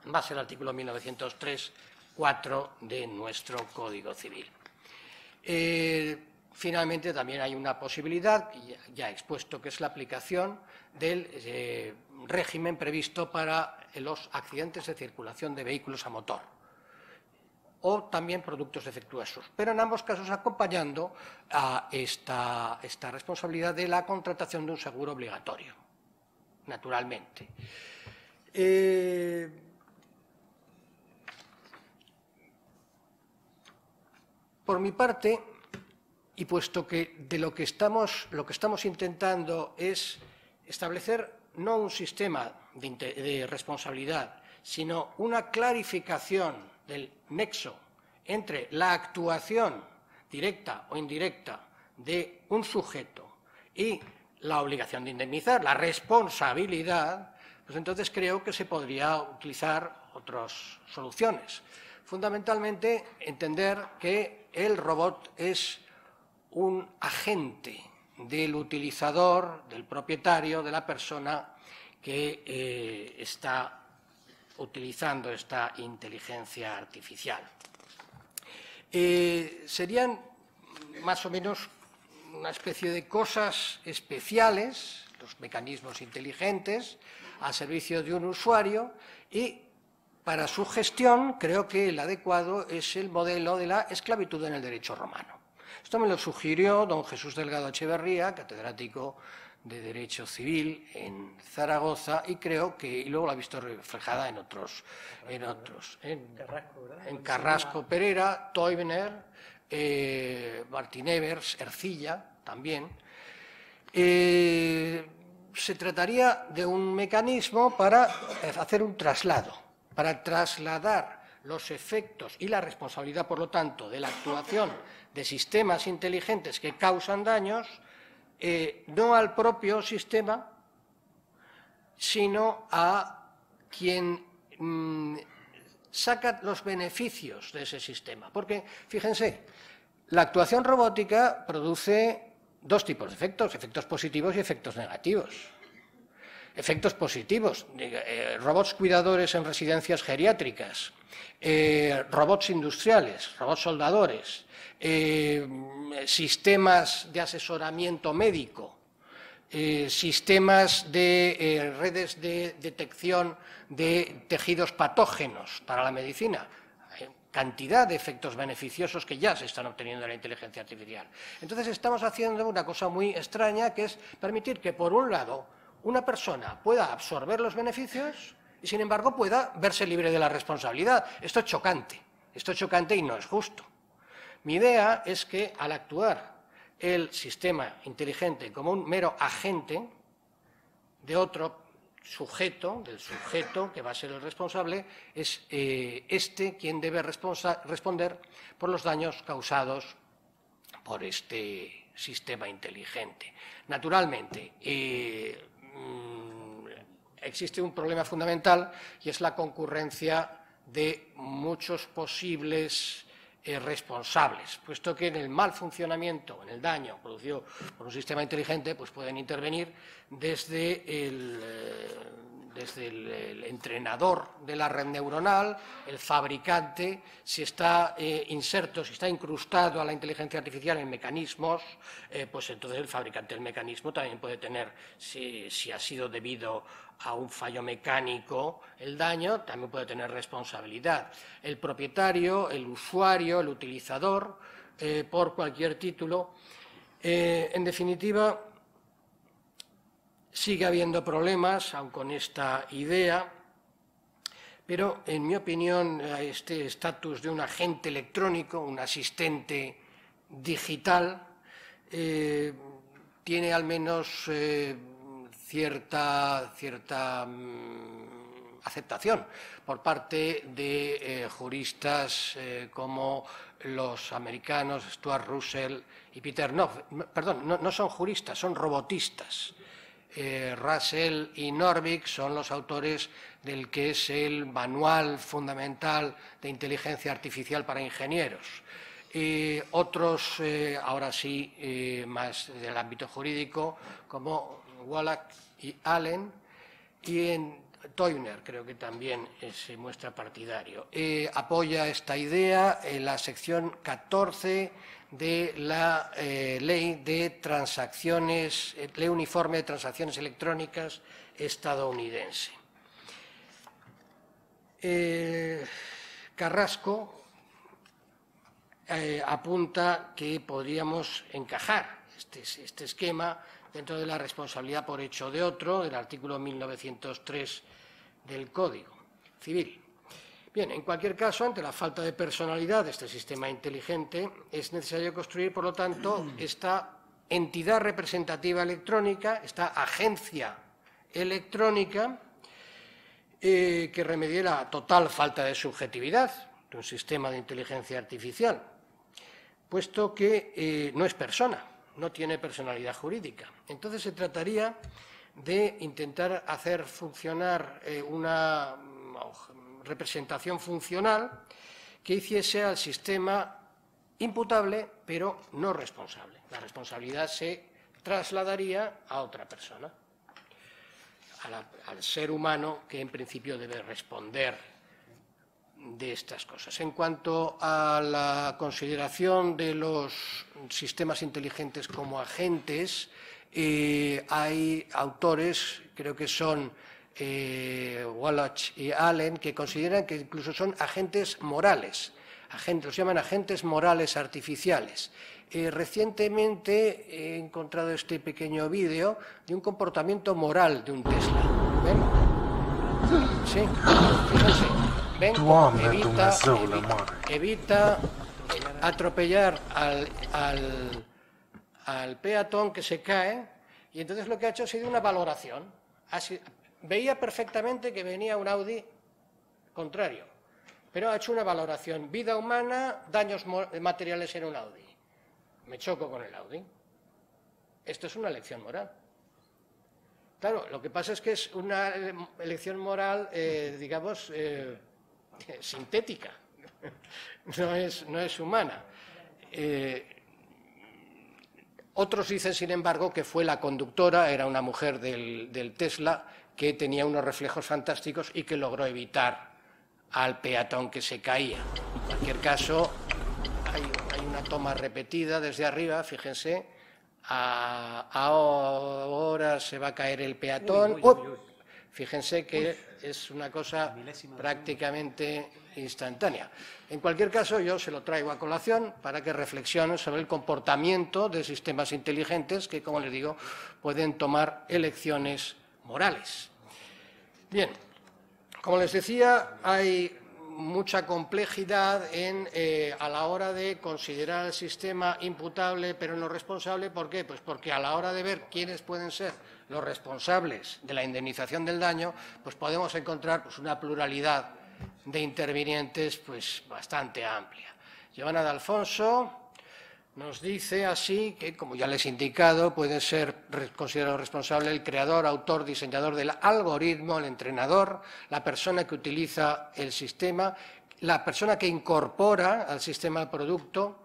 en base al artículo 1903.4 de nuestro Código Civil. Finalmente, también hay una posibilidad, ya he expuesto, que es la aplicación del régimen previsto para los accidentes de circulación de vehículos a motor o también productos defectuosos, pero en ambos casos acompañando a esta responsabilidad de la contratación de un seguro obligatorio, naturalmente. Por mi parte, y puesto que lo que estamos intentando es establecer no un sistema de responsabilidad, sino una clarificación del nexo entre la actuación directa o indirecta de un sujeto y la obligación de indemnizar, la responsabilidad, pues entonces creo que se podría utilizar otras soluciones. Fundamentalmente, entender que el robot es un agente del utilizador, del propietario, de la persona que está utilizando esta inteligencia artificial. Serían más o menos una especie de cosas especiales, los mecanismos inteligentes, al servicio de un usuario, y para su gestión creo que el adecuado es el modelo de la esclavitud en el derecho romano. Esto me lo sugirió don Jesús Delgado Echeverría, catedrático de Derecho Civil en Zaragoza, y creo que, y luego la he visto reflejada en Carrasco Pereira, Teubner, Martín Evers, Ercilla también. Se trataría de un mecanismo para hacer un traslado, para trasladar los efectos y la responsabilidad, por lo tanto, de la actuación de sistemas inteligentes que causan daños, no al propio sistema, sino a quien saca los beneficios de ese sistema. Porque, fíjense, la actuación robótica produce dos tipos de efectos, efectos positivos y efectos negativos. Efectos positivos, robots cuidadores en residencias geriátricas, robots industriales, robots soldadores, sistemas de asesoramiento médico, sistemas de redes de detección de tejidos patógenos para la medicina. Hay cantidad de efectos beneficiosos que ya se están obteniendo en la inteligencia artificial. Entonces estamos haciendo una cosa muy extraña, que es permitir que, por un lado, una persona pueda absorber los beneficios y, sin embargo, pueda verse libre de la responsabilidad. Esto es chocante y no es justo. Mi idea es que, al actuar el sistema inteligente como un mero agente de otro sujeto, del sujeto que va a ser el responsable, es quien debe responder por los daños causados por este sistema inteligente. Naturalmente, existe un problema fundamental, y es la concurrencia de muchos posibles responsables, puesto que en el mal funcionamiento, en el daño producido por un sistema inteligente, pues pueden intervenir desde el entrenador de la red neuronal, el fabricante, si está inserto, si está incrustado a la inteligencia artificial en mecanismos, pues entonces el fabricante del mecanismo también puede tener, si ha sido debido a un fallo mecánico el daño, también puede tener responsabilidad. El propietario, el usuario, el utilizador, por cualquier título. En definitiva, sigue habiendo problemas, aun con esta idea, pero en mi opinión este estatus de un agente electrónico, un asistente digital, tiene al menos cierta aceptación por parte de juristas como los americanos Stuart Russell y Peter Perdón, no son juristas, son robotistas. Russell y Norvig son los autores del que es el manual fundamental de inteligencia artificial para ingenieros. Otros, ahora sí, más del ámbito jurídico, como Wallach y Allen, y en Toyner creo que también se muestra partidario. Apoya esta idea en la sección 14 de la Ley de Transacciones, Ley Uniforme de Transacciones Electrónicas estadounidense. Carrasco apunta que podríamos encajar este esquema dentro de la responsabilidad por hecho de otro, del artículo 1903 del Código Civil. Bien, en cualquier caso, ante la falta de personalidad de este sistema inteligente, es necesario construir, por lo tanto, esta entidad representativa electrónica, esta agencia electrónica, que remedie la total falta de subjetividad de un sistema de inteligencia artificial, puesto que no es persona, no tiene personalidad jurídica. Entonces se trataría de intentar hacer funcionar una representación funcional que hiciese al sistema imputable, pero no responsable. La responsabilidad se trasladaría a otra persona, al ser humano que en principio debe responder de estas cosas. En cuanto a la consideración de los sistemas inteligentes como agentes, hay autores, creo que son Wallach y Allen, que consideran que incluso son agentes morales, los llaman agentes morales artificiales. Recientemente he encontrado este pequeño vídeo de un comportamiento moral de un Tesla. ¿Ven? Sí, fíjense. ¿Ven? Evita atropellar al peatón que se cae, y entonces lo que ha hecho ha sido una valoración. Veía perfectamente que venía un Audi contrario, pero ha hecho una valoración. Vida humana, daños materiales en un Audi. Me choco con el Audi. Esto es una elección moral. Claro, lo que pasa es que es una elección moral, digamos, sintética, no es humana. Otros dicen, sin embargo, que fue la conductora, era una mujer del Tesla, que tenía unos reflejos fantásticos y que logró evitar al peatón que se caía. En cualquier caso, hay una toma repetida desde arriba, fíjense, ahora se va a caer el peatón. Fíjense que es una cosa prácticamente instantánea. En cualquier caso, yo se lo traigo a colación para que reflexionen sobre el comportamiento de sistemas inteligentes que, como les digo, pueden tomar elecciones morales. Bien, como les decía, hay mucha complejidad a la hora de considerar el sistema imputable pero no responsable. ¿Por qué? Pues porque a la hora de ver quiénes pueden ser los responsables de la indemnización del daño, pues podemos encontrar una pluralidad de intervinientes bastante amplia. Giovanna D'Alfonso nos dice así que, como ya les he indicado, puede ser considerado responsable el creador, autor, diseñador del algoritmo, el entrenador, la persona que utiliza el sistema, la persona que incorpora al sistema el producto,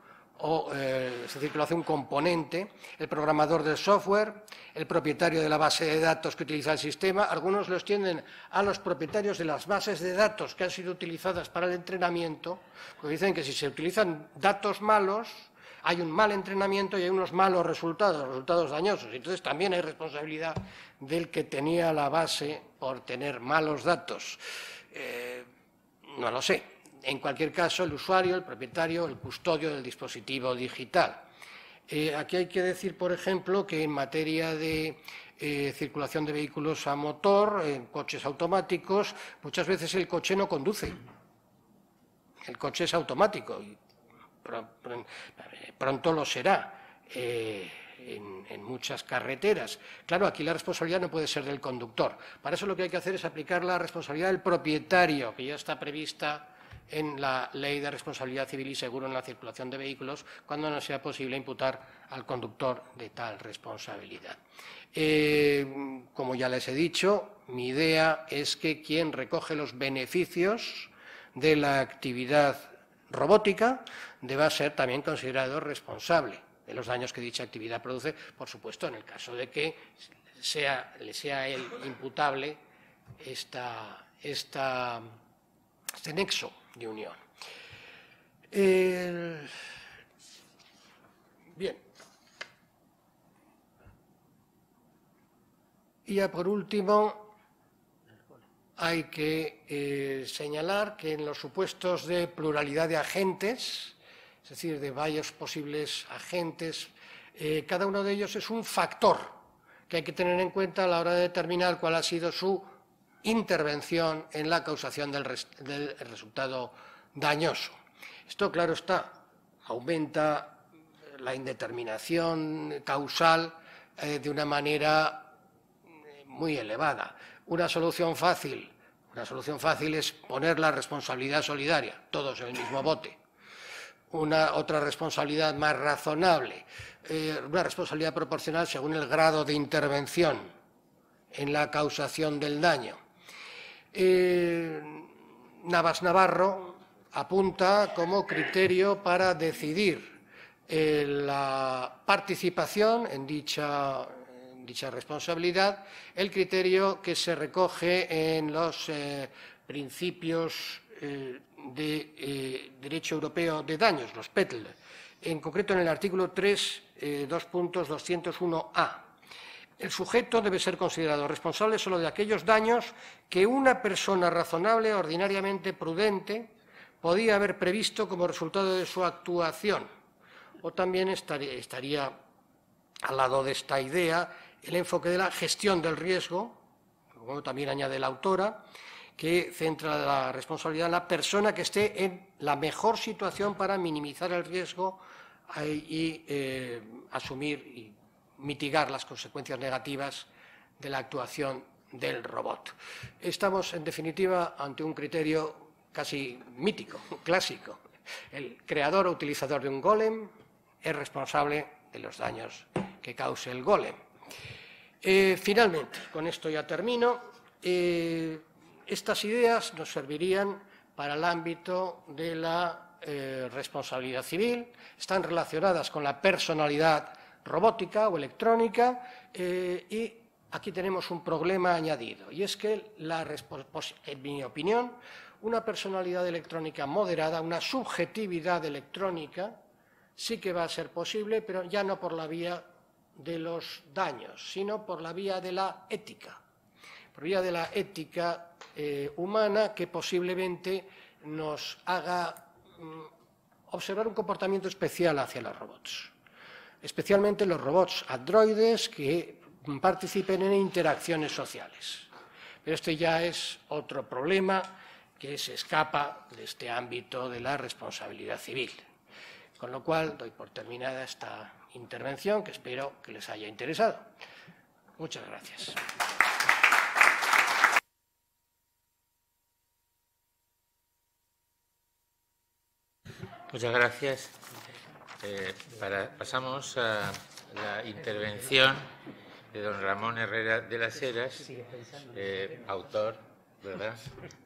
es decir, que lo hace un componente, el programador del software, el propietario de la base de datos que utiliza el sistema. Algunos lo extienden a los propietarios de las bases de datos que han sido utilizadas para el entrenamiento, porque dicen que si se utilizan datos malos, hay un mal entrenamiento y hay unos malos resultados dañosos. Entonces también hay responsabilidad del que tenía la base por tener malos datos. No lo sé. En cualquier caso, el usuario, el propietario, el custodio del dispositivo digital. Aquí hay que decir, por ejemplo, que en materia de circulación de vehículos a motor, en coches automáticos. Muchas veces el coche no conduce, el coche es automático y pronto lo será en muchas carreteras. Claro, aquí la responsabilidad no puede ser del conductor. Para eso lo que hay que hacer es aplicar la responsabilidad del propietario, que ya está prevista en la Ley de Responsabilidad Civil y Seguro en la circulación de vehículos, cuando no sea posible imputar al conductor de tal responsabilidad. Como ya les he dicho, mi idea es que quien recoge los beneficios de la actividad robótica deba ser también considerado responsable de los daños que dicha actividad produce, por supuesto, en el caso de que le sea a él imputable este nexo de unión. Bien. Y ya por último, hay que señalar que en los supuestos de pluralidad de agentes, es decir, de varios posibles agentes, cada uno de ellos es un factor que hay que tener en cuenta a la hora de determinar cuál ha sido su intervención en la causación del resultado dañoso. Esto, claro está, aumenta la indeterminación causal de una manera muy elevada. Una solución fácil es poner la responsabilidad solidaria, todos en el mismo bote. Otra responsabilidad más razonable, una responsabilidad proporcional según el grado de intervención en la causación del daño. Navas Navarro apunta como criterio para decidir la participación en dicha responsabilidad el criterio que se recoge en los principios de derecho europeo de daños, los PETL, en concreto en el artículo 3, 2.201a. El sujeto debe ser considerado responsable solo de aquellos daños que una persona razonable, ordinariamente prudente, podía haber previsto como resultado de su actuación. O también estaría al lado de esta idea el enfoque de la gestión del riesgo, como también añade la autora, que centra la responsabilidad en la persona que esté en la mejor situación para minimizar el riesgo y asumir y mitigar las consecuencias negativas de la actuación del robot. Estamos, en definitiva, ante un criterio casi mítico, clásico. El creador o utilizador de un golem es responsable de los daños que cause el golem. Finalmente, con esto ya termino, estas ideas nos servirían para el ámbito de la responsabilidad civil, están relacionadas con la personalidad robótica o electrónica y aquí tenemos un problema añadido, y es que, en mi opinión, una personalidad electrónica moderada, una subjetividad electrónica, sí que va a ser posible, pero ya no por la vía de los daños, sino por la vía de la ética, por vía de la ética humana, que posiblemente nos haga observar un comportamiento especial hacia los robots, especialmente los robots androides que participen en interacciones sociales. Pero este ya es otro problema que se escapa de este ámbito de la responsabilidad civil. Con lo cual, doy por terminada esta intervención, que espero que les haya interesado. Muchas gracias. Muchas gracias. Pasamos a la intervención de don Ramón Herrera de las Heras, autor, ¿verdad?,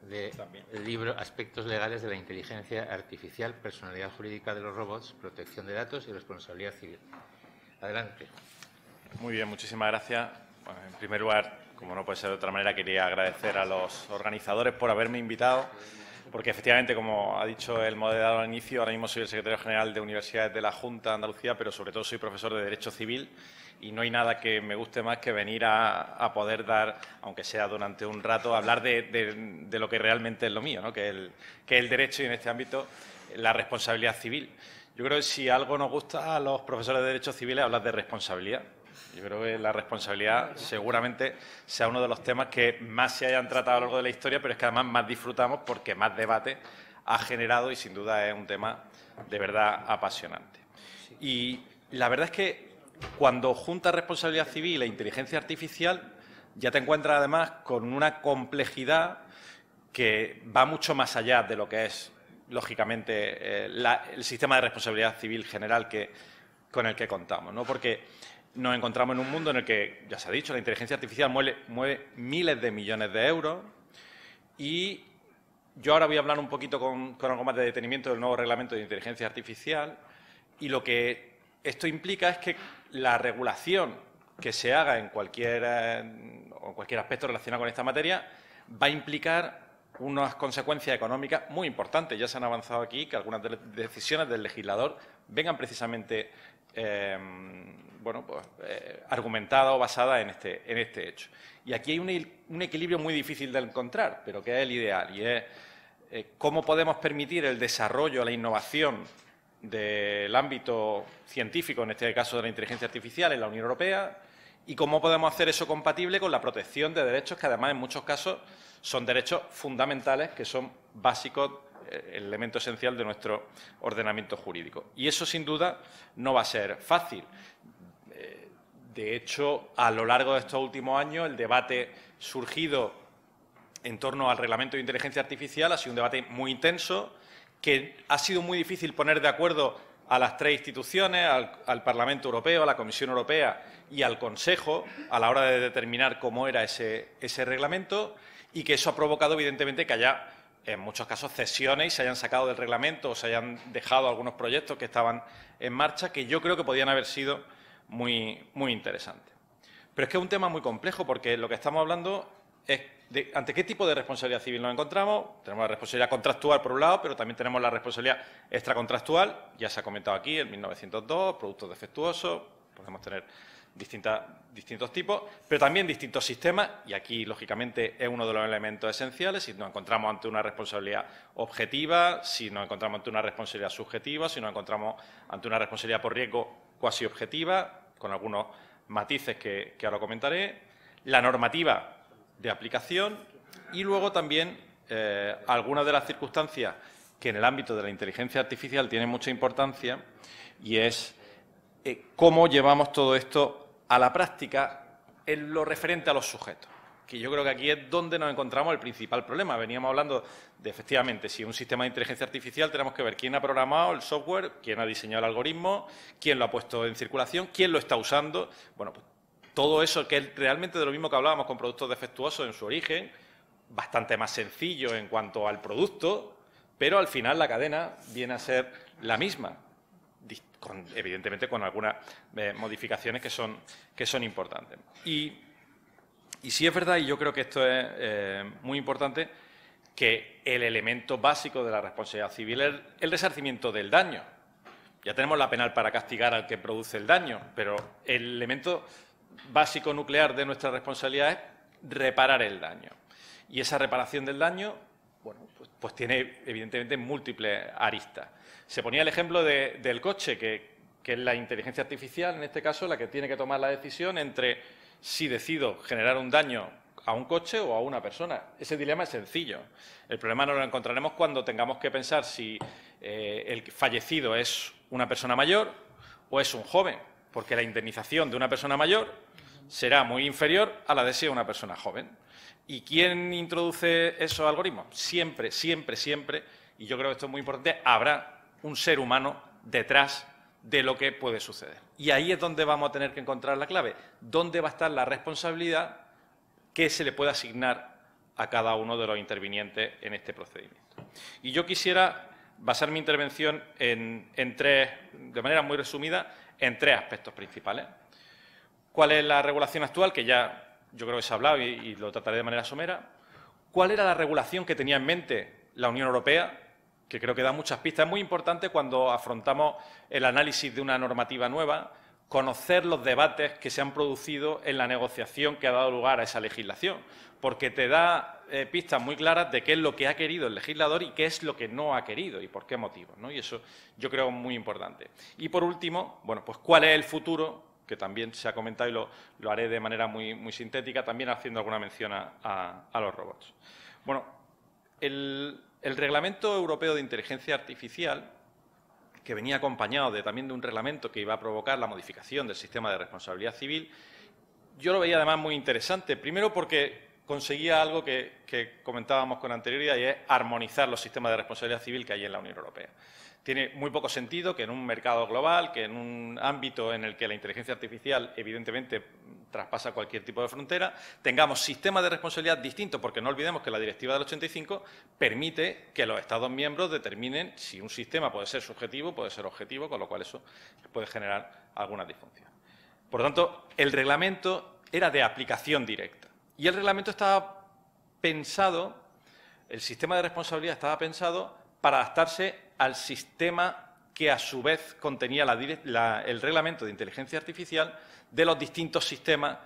del libro Aspectos legales de la inteligencia artificial, personalidad jurídica de los robots, protección de datos y responsabilidad civil. Adelante. Muy bien, muchísimas gracias. Bueno, en primer lugar, como no puede ser de otra manera, quería agradecer a los organizadores por haberme invitado, porque efectivamente, como ha dicho el moderador al inicio, ahora mismo soy el secretario general de Universidades de la Junta de Andalucía, pero sobre todo soy profesor de Derecho Civil y no hay nada que me guste más que venir a poder dar, aunque sea durante un rato, hablar de lo que realmente es lo mío, ¿no?, que es el derecho y, en este ámbito, la responsabilidad civil. Yo creo que si algo nos gusta a los profesores de Derecho Civil es hablar de responsabilidad. Yo creo que la responsabilidad seguramente sea uno de los temas que más se hayan tratado a lo largo de la historia, pero es que además más disfrutamos porque más debate ha generado y sin duda es un tema de verdad apasionante. Y la verdad es que cuando juntas responsabilidad civil e inteligencia artificial ya te encuentras además con una complejidad que va mucho más allá de lo que es, lógicamente, el sistema de responsabilidad civil general con el que contamos, ¿no? Porque nos encontramos en un mundo en el que, ya se ha dicho, la inteligencia artificial mueve miles de millones de euros y yo ahora voy a hablar un poquito con algo más de detenimiento del nuevo reglamento de inteligencia artificial y lo que esto implica es que la regulación que se haga en cualquier aspecto relacionado con esta materia va a implicar unas consecuencias económicas muy importantes. Ya se han avanzado aquí que algunas de las decisiones del legislador vengan precisamente argumentadas o basadas en este hecho. Y aquí hay un equilibrio muy difícil de encontrar, pero que es el ideal, y es cómo podemos permitir el desarrollo, la innovación del ámbito científico, en este caso de la inteligencia artificial, en la Unión Europea, y cómo podemos hacer eso compatible con la protección de derechos que, además, en muchos casos son derechos fundamentales, que son básicos, el elemento esencial de nuestro ordenamiento jurídico. Y eso, sin duda, no va a ser fácil. De hecho, a lo largo de estos últimos años, el debate surgido en torno al reglamento de inteligencia artificial ha sido un debate muy intenso, que ha sido muy difícil poner de acuerdo a las tres instituciones, al Parlamento Europeo, a la Comisión Europea y al Consejo, a la hora de determinar cómo era ese reglamento, y que eso ha provocado, evidentemente, que haya, en muchos casos, cesiones y se hayan sacado del reglamento o se hayan dejado algunos proyectos que estaban en marcha, que yo creo que podían haber sido muy, muy interesantes. Pero es que es un tema muy complejo, porque lo que estamos hablando es de ante qué tipo de responsabilidad civil nos encontramos. Tenemos la responsabilidad contractual, por un lado, pero también tenemos la responsabilidad extracontractual. Ya se ha comentado aquí, en 1902, productos defectuosos, podemos tener distintos tipos, pero también distintos sistemas, y aquí, lógicamente, es uno de los elementos esenciales. Si nos encontramos ante una responsabilidad objetiva, si nos encontramos ante una responsabilidad subjetiva, si nos encontramos ante una responsabilidad por riesgo cuasi objetiva, con algunos matices que ahora comentaré, la normativa de aplicación y luego también algunas de las circunstancias que en el ámbito de la inteligencia artificial tienen mucha importancia, y es cómo llevamos todo esto a la práctica en lo referente a los sujetos, que yo creo que aquí es donde nos encontramos el principal problema. Veníamos hablando de, efectivamente, si un sistema de inteligencia artificial tenemos que ver quién ha programado el software, quién ha diseñado el algoritmo, quién lo ha puesto en circulación, quién lo está usando. Bueno, pues todo eso, que es realmente de lo mismo que hablábamos con productos defectuosos en su origen, bastante más sencillo en cuanto al producto, pero al final la cadena viene a ser la misma, evidentemente con algunas modificaciones que son importantes. Y sí es verdad, y yo creo que esto es muy importante, que el elemento básico de la responsabilidad civil es el resarcimiento del daño. Ya tenemos la penal para castigar al que produce el daño, pero el elemento básico nuclear de nuestra responsabilidad es reparar el daño. Y esa reparación del daño, bueno, pues tiene evidentemente múltiples aristas. Se ponía el ejemplo del coche, que es la inteligencia artificial, en este caso, la que tiene que tomar la decisión entre si decido generar un daño a un coche o a una persona. Ese dilema es sencillo. El problema nos lo encontraremos cuando tengamos que pensar si el fallecido es una persona mayor o es un joven, porque la indemnización de una persona mayor será muy inferior a la de una persona joven. ¿Y quién introduce esos algoritmos? Siempre, siempre, siempre, y yo creo que esto es muy importante, habrá un ser humano detrás de lo que puede suceder. Y ahí es donde vamos a tener que encontrar la clave. ¿Dónde va a estar la responsabilidad que se le puede asignar a cada uno de los intervinientes en este procedimiento? Y yo quisiera basar mi intervención en tres, de manera muy resumida, en tres aspectos principales. ¿Cuál es la regulación actual? Que ya yo creo que se ha hablado y lo trataré de manera somera. ¿Cuál era la regulación que tenía en mente la Unión Europea? Que creo que da muchas pistas. Es muy importante cuando afrontamos el análisis de una normativa nueva, conocer los debates que se han producido en la negociación que ha dado lugar a esa legislación, porque te da pistas muy claras de qué es lo que ha querido el legislador y qué es lo que no ha querido y por qué motivos, ¿no? Y eso yo creo muy importante. Y por último, bueno, pues cuál es el futuro, que también se ha comentado y lo haré de manera muy sintética, también haciendo alguna mención a los robots. Bueno, el Reglamento Europeo de Inteligencia Artificial, que venía acompañado también de un reglamento que iba a provocar la modificación del sistema de responsabilidad civil, yo lo veía además muy interesante. Primero porque conseguía algo que comentábamos con anterioridad, y es armonizar los sistemas de responsabilidad civil que hay en la Unión Europea. Tiene muy poco sentido que en un mercado global, que en un ámbito en el que la inteligencia artificial evidentemente traspasa cualquier tipo de frontera, tengamos sistemas de responsabilidad distintos, porque no olvidemos que la Directiva del 85 permite que los Estados miembros determinen si un sistema puede ser subjetivo, puede ser objetivo, con lo cual eso puede generar alguna disfunción. Por lo tanto, el reglamento era de aplicación directa y el reglamento estaba pensado, el sistema de responsabilidad estaba pensado para adaptarse al sistema que a su vez contenía el reglamento de inteligencia artificial de los distintos sistemas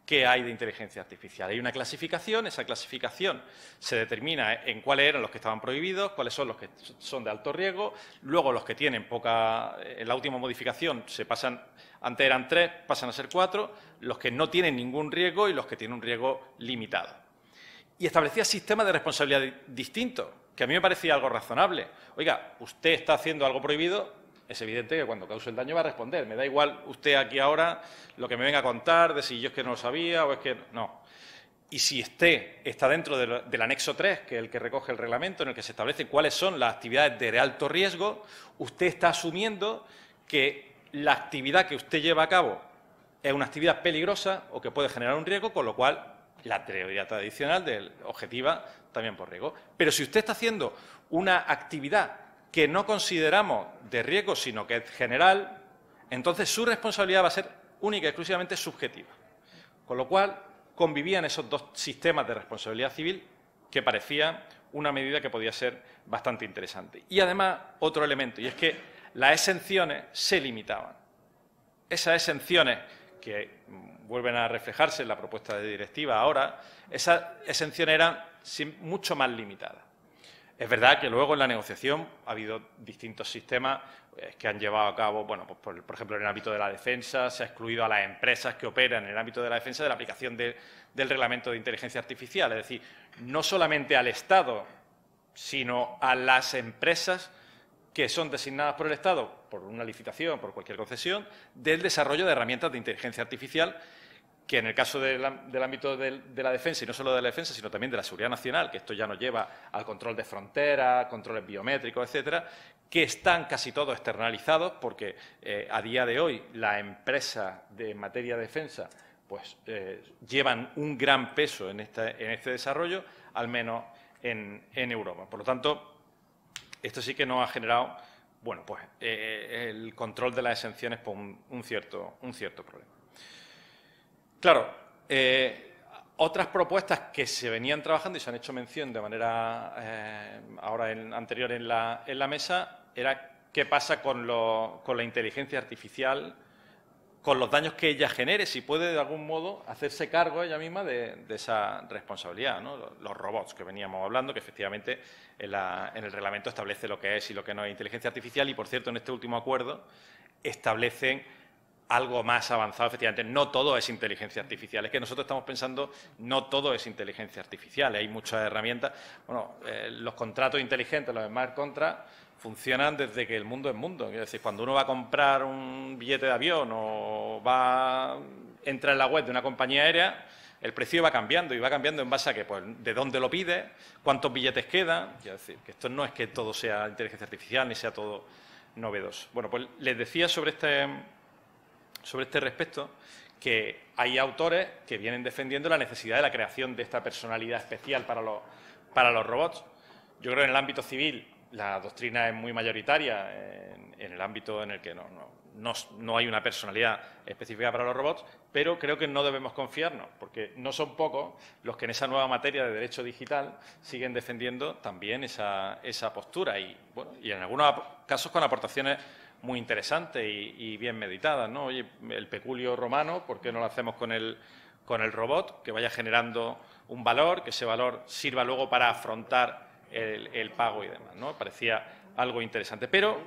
que hay de inteligencia artificial. Hay una clasificación, esa clasificación se determina en cuáles eran los que estaban prohibidos, cuáles son los que son de alto riesgo, luego los que tienen poca... En la última modificación se pasan, antes eran 3, pasan a ser 4, los que no tienen ningún riesgo y los que tienen un riesgo limitado. Y establecía sistemas de responsabilidad distintos, que a mí me parecía algo razonable. Oiga, usted está haciendo algo prohibido, es evidente que cuando cause el daño va a responder. Me da igual usted aquí ahora lo que me venga a contar de si yo es que no lo sabía o es que no. Y si usted está dentro del anexo 3, que es el que recoge el reglamento, en el que se establecen cuáles son las actividades de alto riesgo, usted está asumiendo que la actividad que usted lleva a cabo es una actividad peligrosa o que puede generar un riesgo, con lo cual la teoría tradicional objetiva también por riesgo. Pero si usted está haciendo una actividad que no consideramos de riesgo, sino que es general, entonces su responsabilidad va a ser única y exclusivamente subjetiva. Con lo cual, convivían esos dos sistemas de responsabilidad civil que parecía una medida que podía ser bastante interesante. Y además, otro elemento, y es que las exenciones se limitaban. Esas exenciones que vuelven a reflejarse en la propuesta de directiva ahora, esas exenciones eran mucho más limitadas. Es verdad que luego en la negociación ha habido distintos sistemas que han llevado a cabo, bueno, pues por ejemplo, en el ámbito de la defensa se ha excluido a las empresas que operan en el ámbito de la defensa de la aplicación del reglamento de inteligencia artificial. Es decir, no solamente al Estado, sino a las empresas que son designadas por el Estado, por una licitación, por cualquier concesión, del desarrollo de herramientas de inteligencia artificial, que en el caso del ámbito de la defensa, y no solo de la defensa, sino también de la seguridad nacional, que esto ya nos lleva al control de fronteras, controles biométricos, etcétera, que están casi todos externalizados, porque a día de hoy las empresas en materia de defensa pues, llevan un gran peso en este desarrollo, al menos en Europa. Por lo tanto, esto sí que nos ha generado, bueno, pues el control de las exenciones por un cierto problema. Claro, otras propuestas que se venían trabajando y se han hecho mención de manera anterior en la mesa era qué pasa con la inteligencia artificial, con los daños que ella genere, si puede de algún modo hacerse cargo ella misma de esa responsabilidad, ¿no? Los robots que veníamos hablando, que efectivamente en el reglamento establece lo que es y lo que no es inteligencia artificial y, por cierto, en este último acuerdo establecen algo más avanzado, efectivamente. No todo es inteligencia artificial. Es que nosotros estamos pensando, no todo es inteligencia artificial. Hay muchas herramientas. Bueno, los contratos inteligentes, los smart contracts, funcionan desde que el mundo es mundo. Es decir, cuando uno va a comprar un billete de avión o entra en la web de una compañía aérea, el precio va cambiando y va cambiando en base a que, pues, de dónde lo pide, cuántos billetes quedan. Es decir, que esto no es que todo sea inteligencia artificial ni sea todo novedoso. Bueno, pues les decía sobre este respecto que hay autores que vienen defendiendo la necesidad de la creación de esta personalidad especial para los robots. Yo creo que en el ámbito civil la doctrina es muy mayoritaria, en el ámbito en el que no hay una personalidad específica para los robots, pero creo que no debemos confiarnos, porque no son pocos los que en esa nueva materia de derecho digital siguen defendiendo también esa postura y en algunos casos con aportaciones muy interesantes y bien meditadas, ¿no? Oye, el peculio romano, ¿por qué no lo hacemos con el robot? Que vaya generando un valor, que ese valor sirva luego para afrontar el pago y demás, ¿no? Parecía algo interesante. Pero,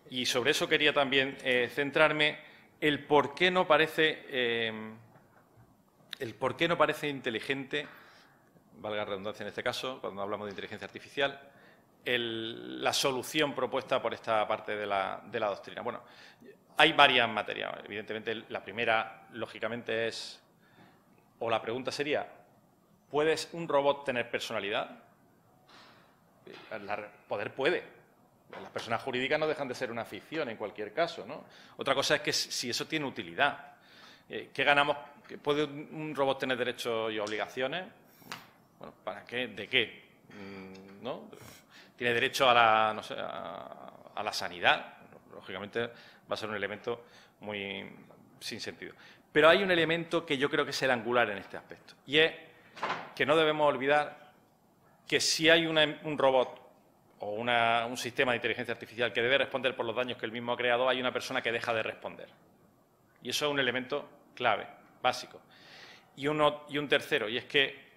y sobre eso quería también centrarme, el por qué no parece inteligente, valga la redundancia en este caso, cuando hablamos de inteligencia artificial, la solución propuesta por esta parte de la doctrina. Bueno, hay varias materias. Evidentemente, la primera, lógicamente, es, o la pregunta sería, ¿puede un robot tener personalidad? Poder puede. Las personas jurídicas no dejan de ser una ficción en cualquier caso, ¿no? Otra cosa es que si eso tiene utilidad. ¿Qué ganamos? ¿Puede un robot tener derechos y obligaciones? Bueno, ¿para qué? ¿De qué? ¿No? Tiene derecho a la sanidad. Lógicamente va a ser un elemento muy sin sentido. Pero hay un elemento que yo creo que es el angular en este aspecto. Y es que no debemos olvidar que si hay un robot o un sistema de inteligencia artificial que debe responder por los daños que él mismo ha creado, hay una persona que deja de responder. Y eso es un elemento clave, básico. Y un tercero, y es que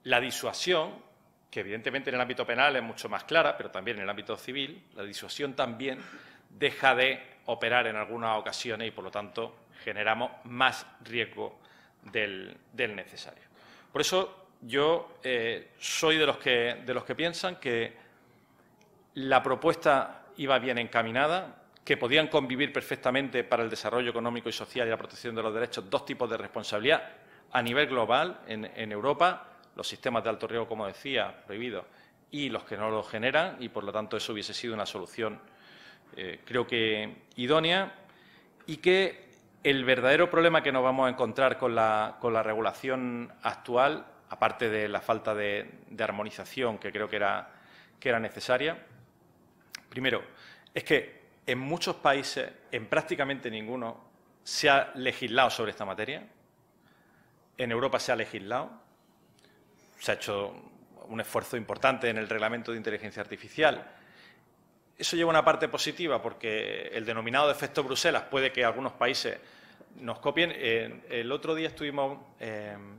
la disuasión, que evidentemente en el ámbito penal es mucho más clara, pero también en el ámbito civil, la disuasión también deja de operar en algunas ocasiones y, por lo tanto, generamos más riesgo del necesario. Por eso yo soy de los que piensan que la propuesta iba bien encaminada, que podían convivir perfectamente para el desarrollo económico y social y la protección de los derechos dos tipos de responsabilidad a nivel global en Europa, los sistemas de alto riesgo, como decía, prohibidos, y los que no lo generan, y por lo tanto eso hubiese sido una solución, creo que idónea, y que el verdadero problema que nos vamos a encontrar con la regulación actual, aparte de la falta de armonización que creo que era necesaria, primero, es que en muchos países, en prácticamente ninguno, se ha legislado sobre esta materia. En Europa se ha legislado. Se ha hecho un esfuerzo importante en el reglamento de inteligencia artificial. Eso lleva una parte positiva porque el denominado de efecto Bruselas puede que algunos países nos copien. El otro día estuvimos...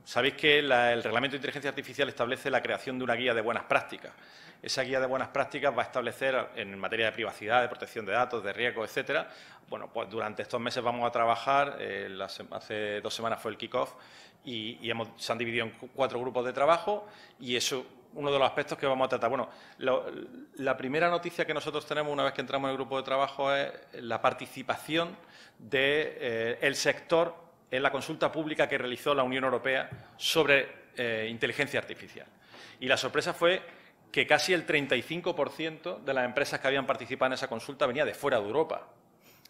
sabéis que el reglamento de inteligencia artificial establece la creación de una guía de buenas prácticas. Esa guía de buenas prácticas va a establecer en materia de privacidad, de protección de datos, de riesgo, etcétera. Bueno, pues durante estos meses vamos a trabajar. Hace 2 semanas fue el kick-off y se han dividido en 4 grupos de trabajo y eso uno de los aspectos que vamos a tratar. Bueno, la primera noticia que nosotros tenemos una vez que entramos en el grupo de trabajo es la participación del sector en la consulta pública que realizó la Unión Europea sobre inteligencia artificial. Y la sorpresa fue que casi el 35% de las empresas que habían participado en esa consulta venía de fuera de Europa.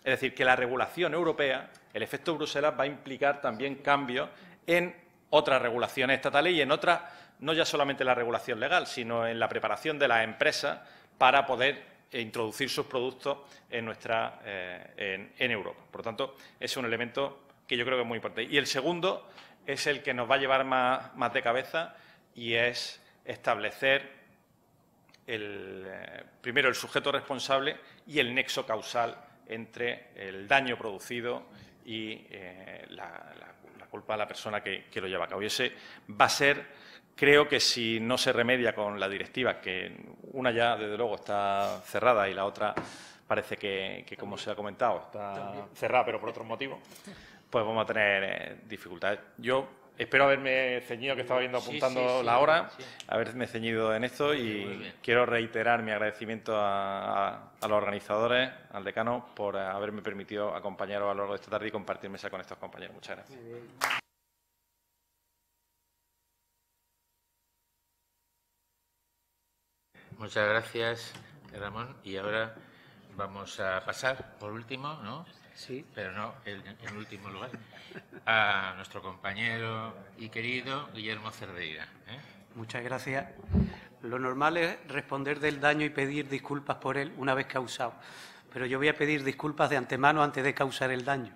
Es decir, que la regulación europea, el efecto Bruselas, va a implicar también cambios en otras regulaciones estatales y en otras, no ya solamente la regulación legal, sino en la preparación de las empresas para poder introducir sus productos en Europa. Por lo tanto, es un elemento que yo creo que es muy importante. Y el segundo es el que nos va a llevar más de cabeza y es establecer primero el sujeto responsable y el nexo causal entre el daño producido y la culpa de la persona que lo lleva a cabo. Y ese va a ser, creo que si no se remedia con la directiva, que una ya desde luego está cerrada y la otra parece que como se ha comentado, está cerrada pero por otros motivos, pues vamos a tener dificultades. Yo espero haberme ceñido, que estaba viendo apuntando la hora, haberme ceñido en esto y quiero reiterar mi agradecimiento a los organizadores, al decano, por haberme permitido acompañaros a lo largo de esta tarde y compartir mesa con estos compañeros. Muchas gracias. Muchas gracias, Ramón. Y ahora vamos a pasar, por último, ¿no? Sí. Pero no en último lugar, a nuestro compañero y querido Guillermo Cerdeira. Muchas gracias. Lo normal es responder del daño y pedir disculpas por él una vez causado, pero yo voy a pedir disculpas de antemano antes de causar el daño.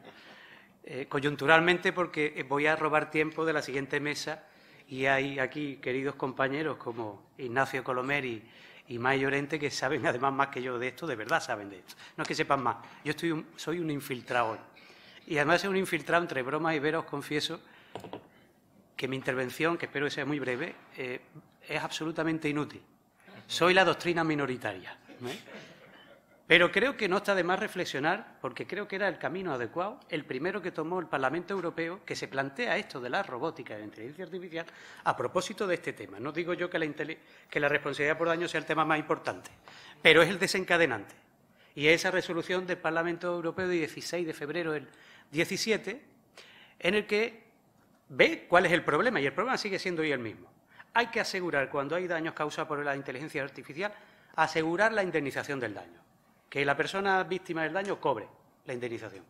Coyunturalmente, porque voy a robar tiempo de la siguiente mesa y hay aquí queridos compañeros como Ignacio Colomer y y más Llorente, que saben además más que yo de esto, de verdad saben de esto. No es que sepan más, yo soy un infiltrado hoy. Y además de un infiltrado, entre bromas y veras, os confieso que mi intervención, que espero que sea muy breve, es absolutamente inútil. Soy la doctrina minoritaria. Pero creo que no está de más reflexionar, porque creo que era el camino adecuado, el primero que tomó el Parlamento Europeo, que se plantea esto de la robótica y de la inteligencia artificial a propósito de este tema. No digo yo que la responsabilidad por daño sea el tema más importante, pero es el desencadenante. Y es esa resolución del Parlamento Europeo de 16 de febrero del 17, en el que ve cuál es el problema, y el problema sigue siendo hoy el mismo. Hay que asegurar, cuando hay daños causados por la inteligencia artificial, asegurar la indemnización del daño. Que la persona víctima del daño cobre la indemnización.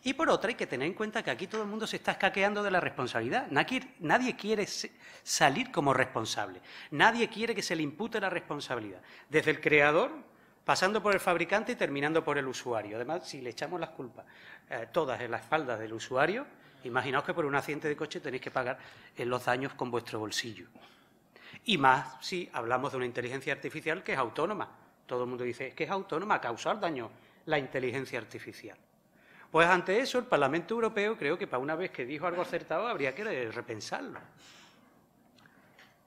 Y por otra, hay que tener en cuenta que aquí todo el mundo se está escaqueando de la responsabilidad. Nadie quiere salir como responsable. Nadie quiere que se le impute la responsabilidad. Desde el creador, pasando por el fabricante y terminando por el usuario. Además, si le echamos las culpas todas en la espalda del usuario, imaginaos que por un accidente de coche tenéis que pagar los daños con vuestro bolsillo. Y más si hablamos de una inteligencia artificial que es autónoma. Todo el mundo dice que es autónoma, a causar daño la inteligencia artificial. Pues ante eso, el Parlamento Europeo, creo que para una vez que dijo algo acertado, habría que repensarlo.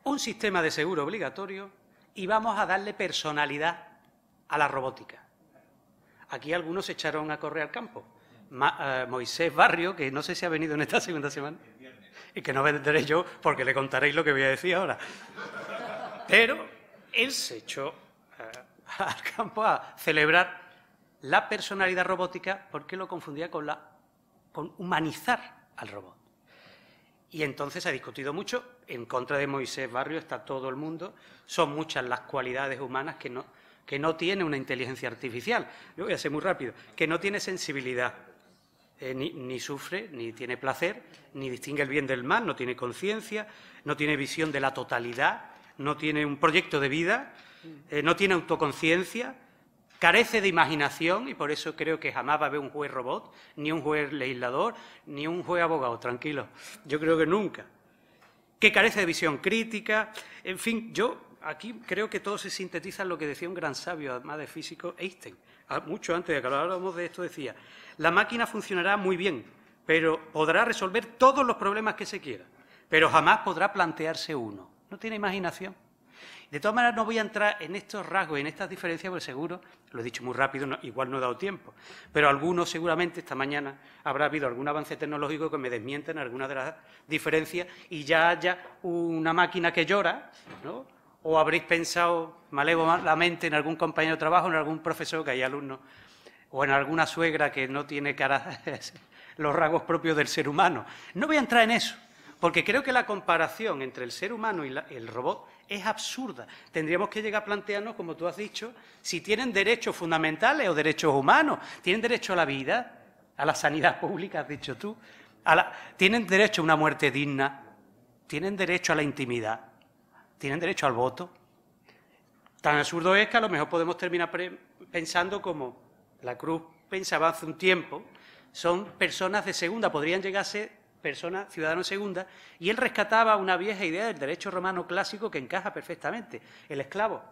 Un sistema de seguro obligatorio y vamos a darle personalidad a la robótica. Aquí algunos se echaron a correr al campo. Moisés Barrio, que no sé si ha venido en esta segunda semana, y que no vendré yo porque le contaréis lo que voy a decir ahora. Pero él se echó al campo a celebrar la personalidad robótica porque lo confundía con humanizar al robot. Y entonces se ha discutido mucho. En contra de Moisés Barrio está todo el mundo. Son muchas las cualidades humanas que no tiene una inteligencia artificial. Yo voy a ser muy rápido. Que no tiene sensibilidad. Ni sufre, ni tiene placer, ni distingue el bien del mal, no tiene conciencia, no tiene visión de la totalidad, no tiene un proyecto de vida, no tiene autoconciencia, carece de imaginación y por eso creo que jamás va a haber un juez robot, ni un juez legislador, ni un juez abogado, tranquilo, yo creo que nunca. Que carece de visión crítica, en fin, yo aquí creo que todo se sintetiza en lo que decía un gran sabio, además de físico, Einstein. Mucho antes de que habláramos de esto decía, la máquina funcionará muy bien, pero podrá resolver todos los problemas que se quiera, pero jamás podrá plantearse uno. No tiene imaginación. De todas maneras, no voy a entrar en estos rasgos y en estas diferencias, porque seguro, lo he dicho muy rápido, igual no he dado tiempo, pero algunos seguramente esta mañana habrá habido algún avance tecnológico que me desmienten algunas de las diferencias y ya haya una máquina que llora, ¿no? O habréis pensado malévolamente en algún compañero de trabajo, en algún profesor que hay alumnos, o en alguna suegra que no tiene los rasgos propios del ser humano. No voy a entrar en eso, porque creo que la comparación entre el ser humano y el robot es absurda. Tendríamos que llegar a plantearnos, como tú has dicho, si tienen derechos fundamentales o derechos humanos. ¿Tienen derecho a la vida, a la sanidad pública, has dicho tú? ¿Tienen derecho a una muerte digna? ¿Tienen derecho a la intimidad? ¿Tienen derecho al voto? Tan absurdo es que a lo mejor podemos terminar pensando como la Cruz pensaba hace un tiempo, son personas de segunda, podrían llegar a ser personas, ciudadanos de segunda, y él rescataba una vieja idea del derecho romano clásico que encaja perfectamente, el esclavo.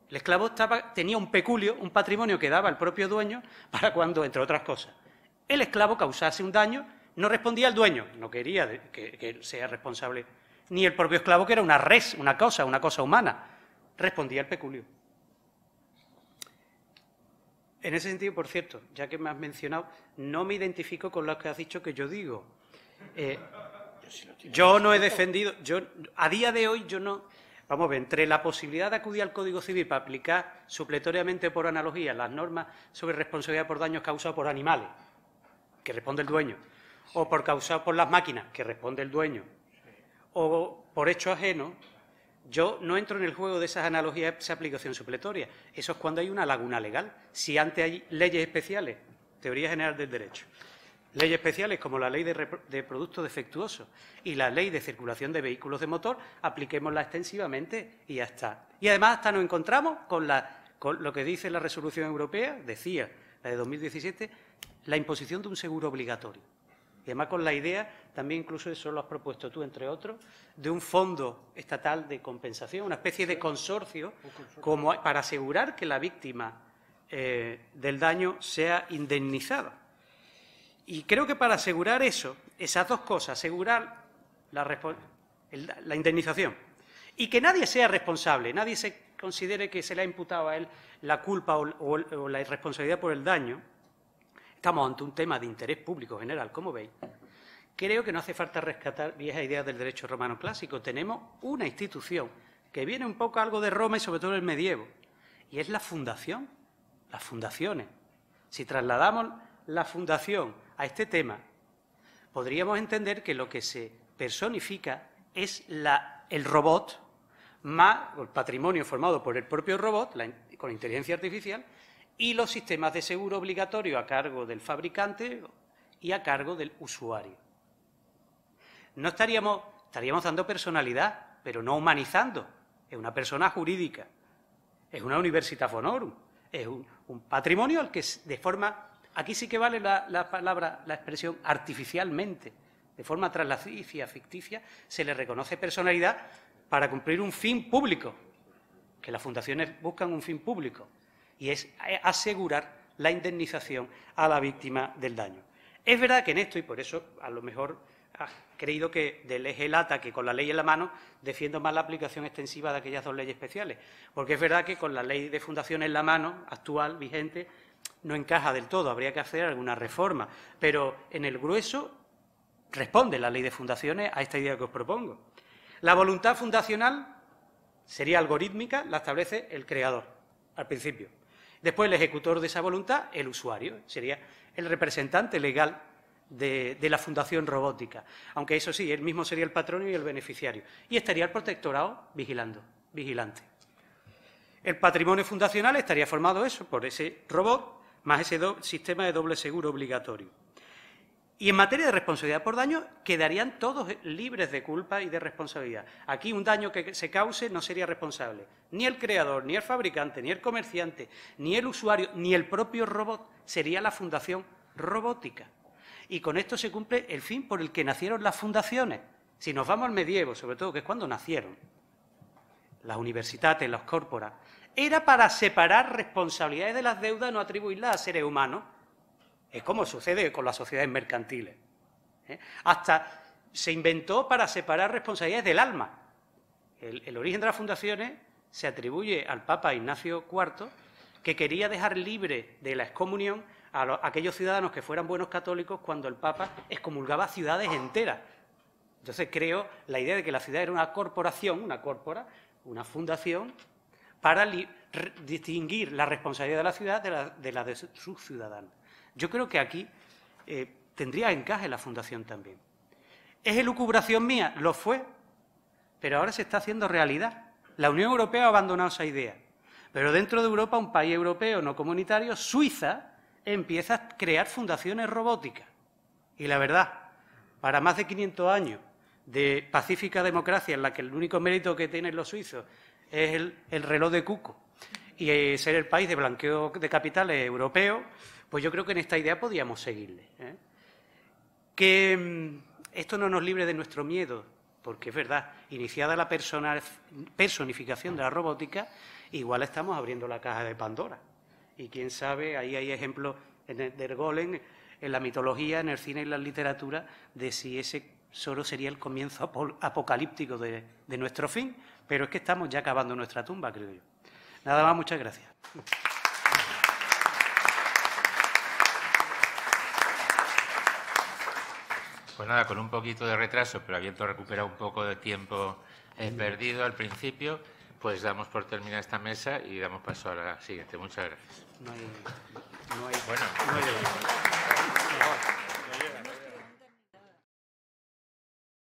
El esclavo tenía un peculio, un patrimonio que daba el propio dueño para cuando, entre otras cosas, el esclavo causase un daño, no respondía al dueño, no quería que sea responsable ni el propio esclavo, que era una res, una cosa humana, respondía al peculio. En ese sentido, por cierto, ya que me has mencionado, no me identifico con lo que has dicho que yo digo. Yo no he defendido, a día de hoy yo no, vamos a ver, entre la posibilidad de acudir al Código Civil para aplicar supletoriamente por analogía las normas sobre responsabilidad por daños causados por animales, que responde el dueño, o por causados por las máquinas, que responde el dueño, o por hecho ajeno, yo no entro en el juego de esas analogías, esa aplicación supletoria. Eso es cuando hay una laguna legal. Si antes hay leyes especiales, teoría general del derecho, leyes especiales como la ley de productos defectuosos y la ley de circulación de vehículos de motor, apliquémosla extensivamente y ya está. Y además hasta nos encontramos con lo que dice la resolución europea, decía la de 2017, la imposición de un seguro obligatorio. Y además con la idea, también incluso eso lo has propuesto tú, entre otros, de un fondo estatal de compensación, una especie de consorcio como para asegurar que la víctima del daño sea indemnizada. Y creo que para asegurar eso, esas dos cosas, asegurar la indemnización y que nadie sea responsable, nadie se considere que se le ha imputado a él la culpa o la irresponsabilidad por el daño, estamos ante un tema de interés público general, como veis. Creo que no hace falta rescatar viejas ideas del derecho romano clásico. Tenemos una institución que viene un poco algo de Roma y sobre todo del medievo, y es la fundación, las fundaciones. Si trasladamos la fundación a este tema, podríamos entender que lo que se personifica es el robot, más el patrimonio formado por el propio robot, con inteligencia artificial, y los sistemas de seguro obligatorio a cargo del fabricante y a cargo del usuario. No estaríamos dando personalidad, pero no humanizando. Es una persona jurídica, es una universitas honorum, es un patrimonio al que de forma, aquí sí que vale la palabra, la expresión artificialmente, de forma traslacicia, ficticia, se le reconoce personalidad para cumplir un fin público, que las fundaciones buscan un fin público, y es asegurar la indemnización a la víctima del daño. Es verdad que en esto, y por eso a lo mejor has creído que del eje lata, que con la ley en la mano, defiendo más la aplicación extensiva de aquellas dos leyes especiales, porque es verdad que con la ley de fundaciones en la mano, actual, vigente, no encaja del todo, habría que hacer alguna reforma, pero en el grueso responde la ley de fundaciones a esta idea que os propongo. La voluntad fundacional sería algorítmica, la establece el creador, al principio. Después, el ejecutor de esa voluntad, el usuario, sería el representante legal de la fundación robótica. Aunque eso sí, él mismo sería el patrono y el beneficiario. Y estaría el protectorado vigilante. El patrimonio fundacional estaría formado por ese robot más ese sistema de doble seguro obligatorio. Y en materia de responsabilidad por daño, quedarían todos libres de culpa y de responsabilidad. Aquí un daño que se cause no sería responsable ni el creador, ni el fabricante, ni el comerciante, ni el usuario, ni el propio robot. Sería la fundación robótica. Y con esto se cumple el fin por el que nacieron las fundaciones. Si nos vamos al medievo, sobre todo, que es cuando nacieron, las universidades, las corporas, era para separar responsabilidades de las deudas, no atribuirlas a seres humanos. Es como sucede con las sociedades mercantiles. Hasta se inventó para separar responsabilidades del alma. El origen de las fundaciones se atribuye al Papa Ignacio IV, que quería dejar libre de la excomunión a aquellos ciudadanos que fueran buenos católicos cuando el Papa excomulgaba ciudades enteras. Entonces creo la idea de que la ciudad era una corporación, una fundación, para distinguir la responsabilidad de la ciudad de la de sus ciudadanos. Yo creo que aquí tendría encaje la fundación también. ¿Es elucubración mía? Lo fue, pero ahora se está haciendo realidad. La Unión Europea ha abandonado esa idea, pero dentro de Europa, un país europeo no comunitario, Suiza, empieza a crear fundaciones robóticas. Y la verdad, para más de 500 años de pacífica democracia en la que el único mérito que tienen los suizos es el reloj de cuco y ser el país de blanqueo de capitales europeo, pues yo creo que en esta idea podíamos seguirle. Que esto no nos libre de nuestro miedo, porque es verdad, iniciada la personificación de la robótica, igual estamos abriendo la caja de Pandora. Y quién sabe, ahí hay ejemplos del golem, en la mitología, en el cine y en la literatura, de si ese solo sería el comienzo apocalíptico de nuestro fin, pero es que estamos ya cavando nuestra tumba, creo yo. Nada más, muchas gracias. Pues nada, con un poquito de retraso, pero habiendo recuperado un poco de tiempo perdido al principio, pues damos por terminada esta mesa y damos paso a la siguiente. Muchas gracias. No hay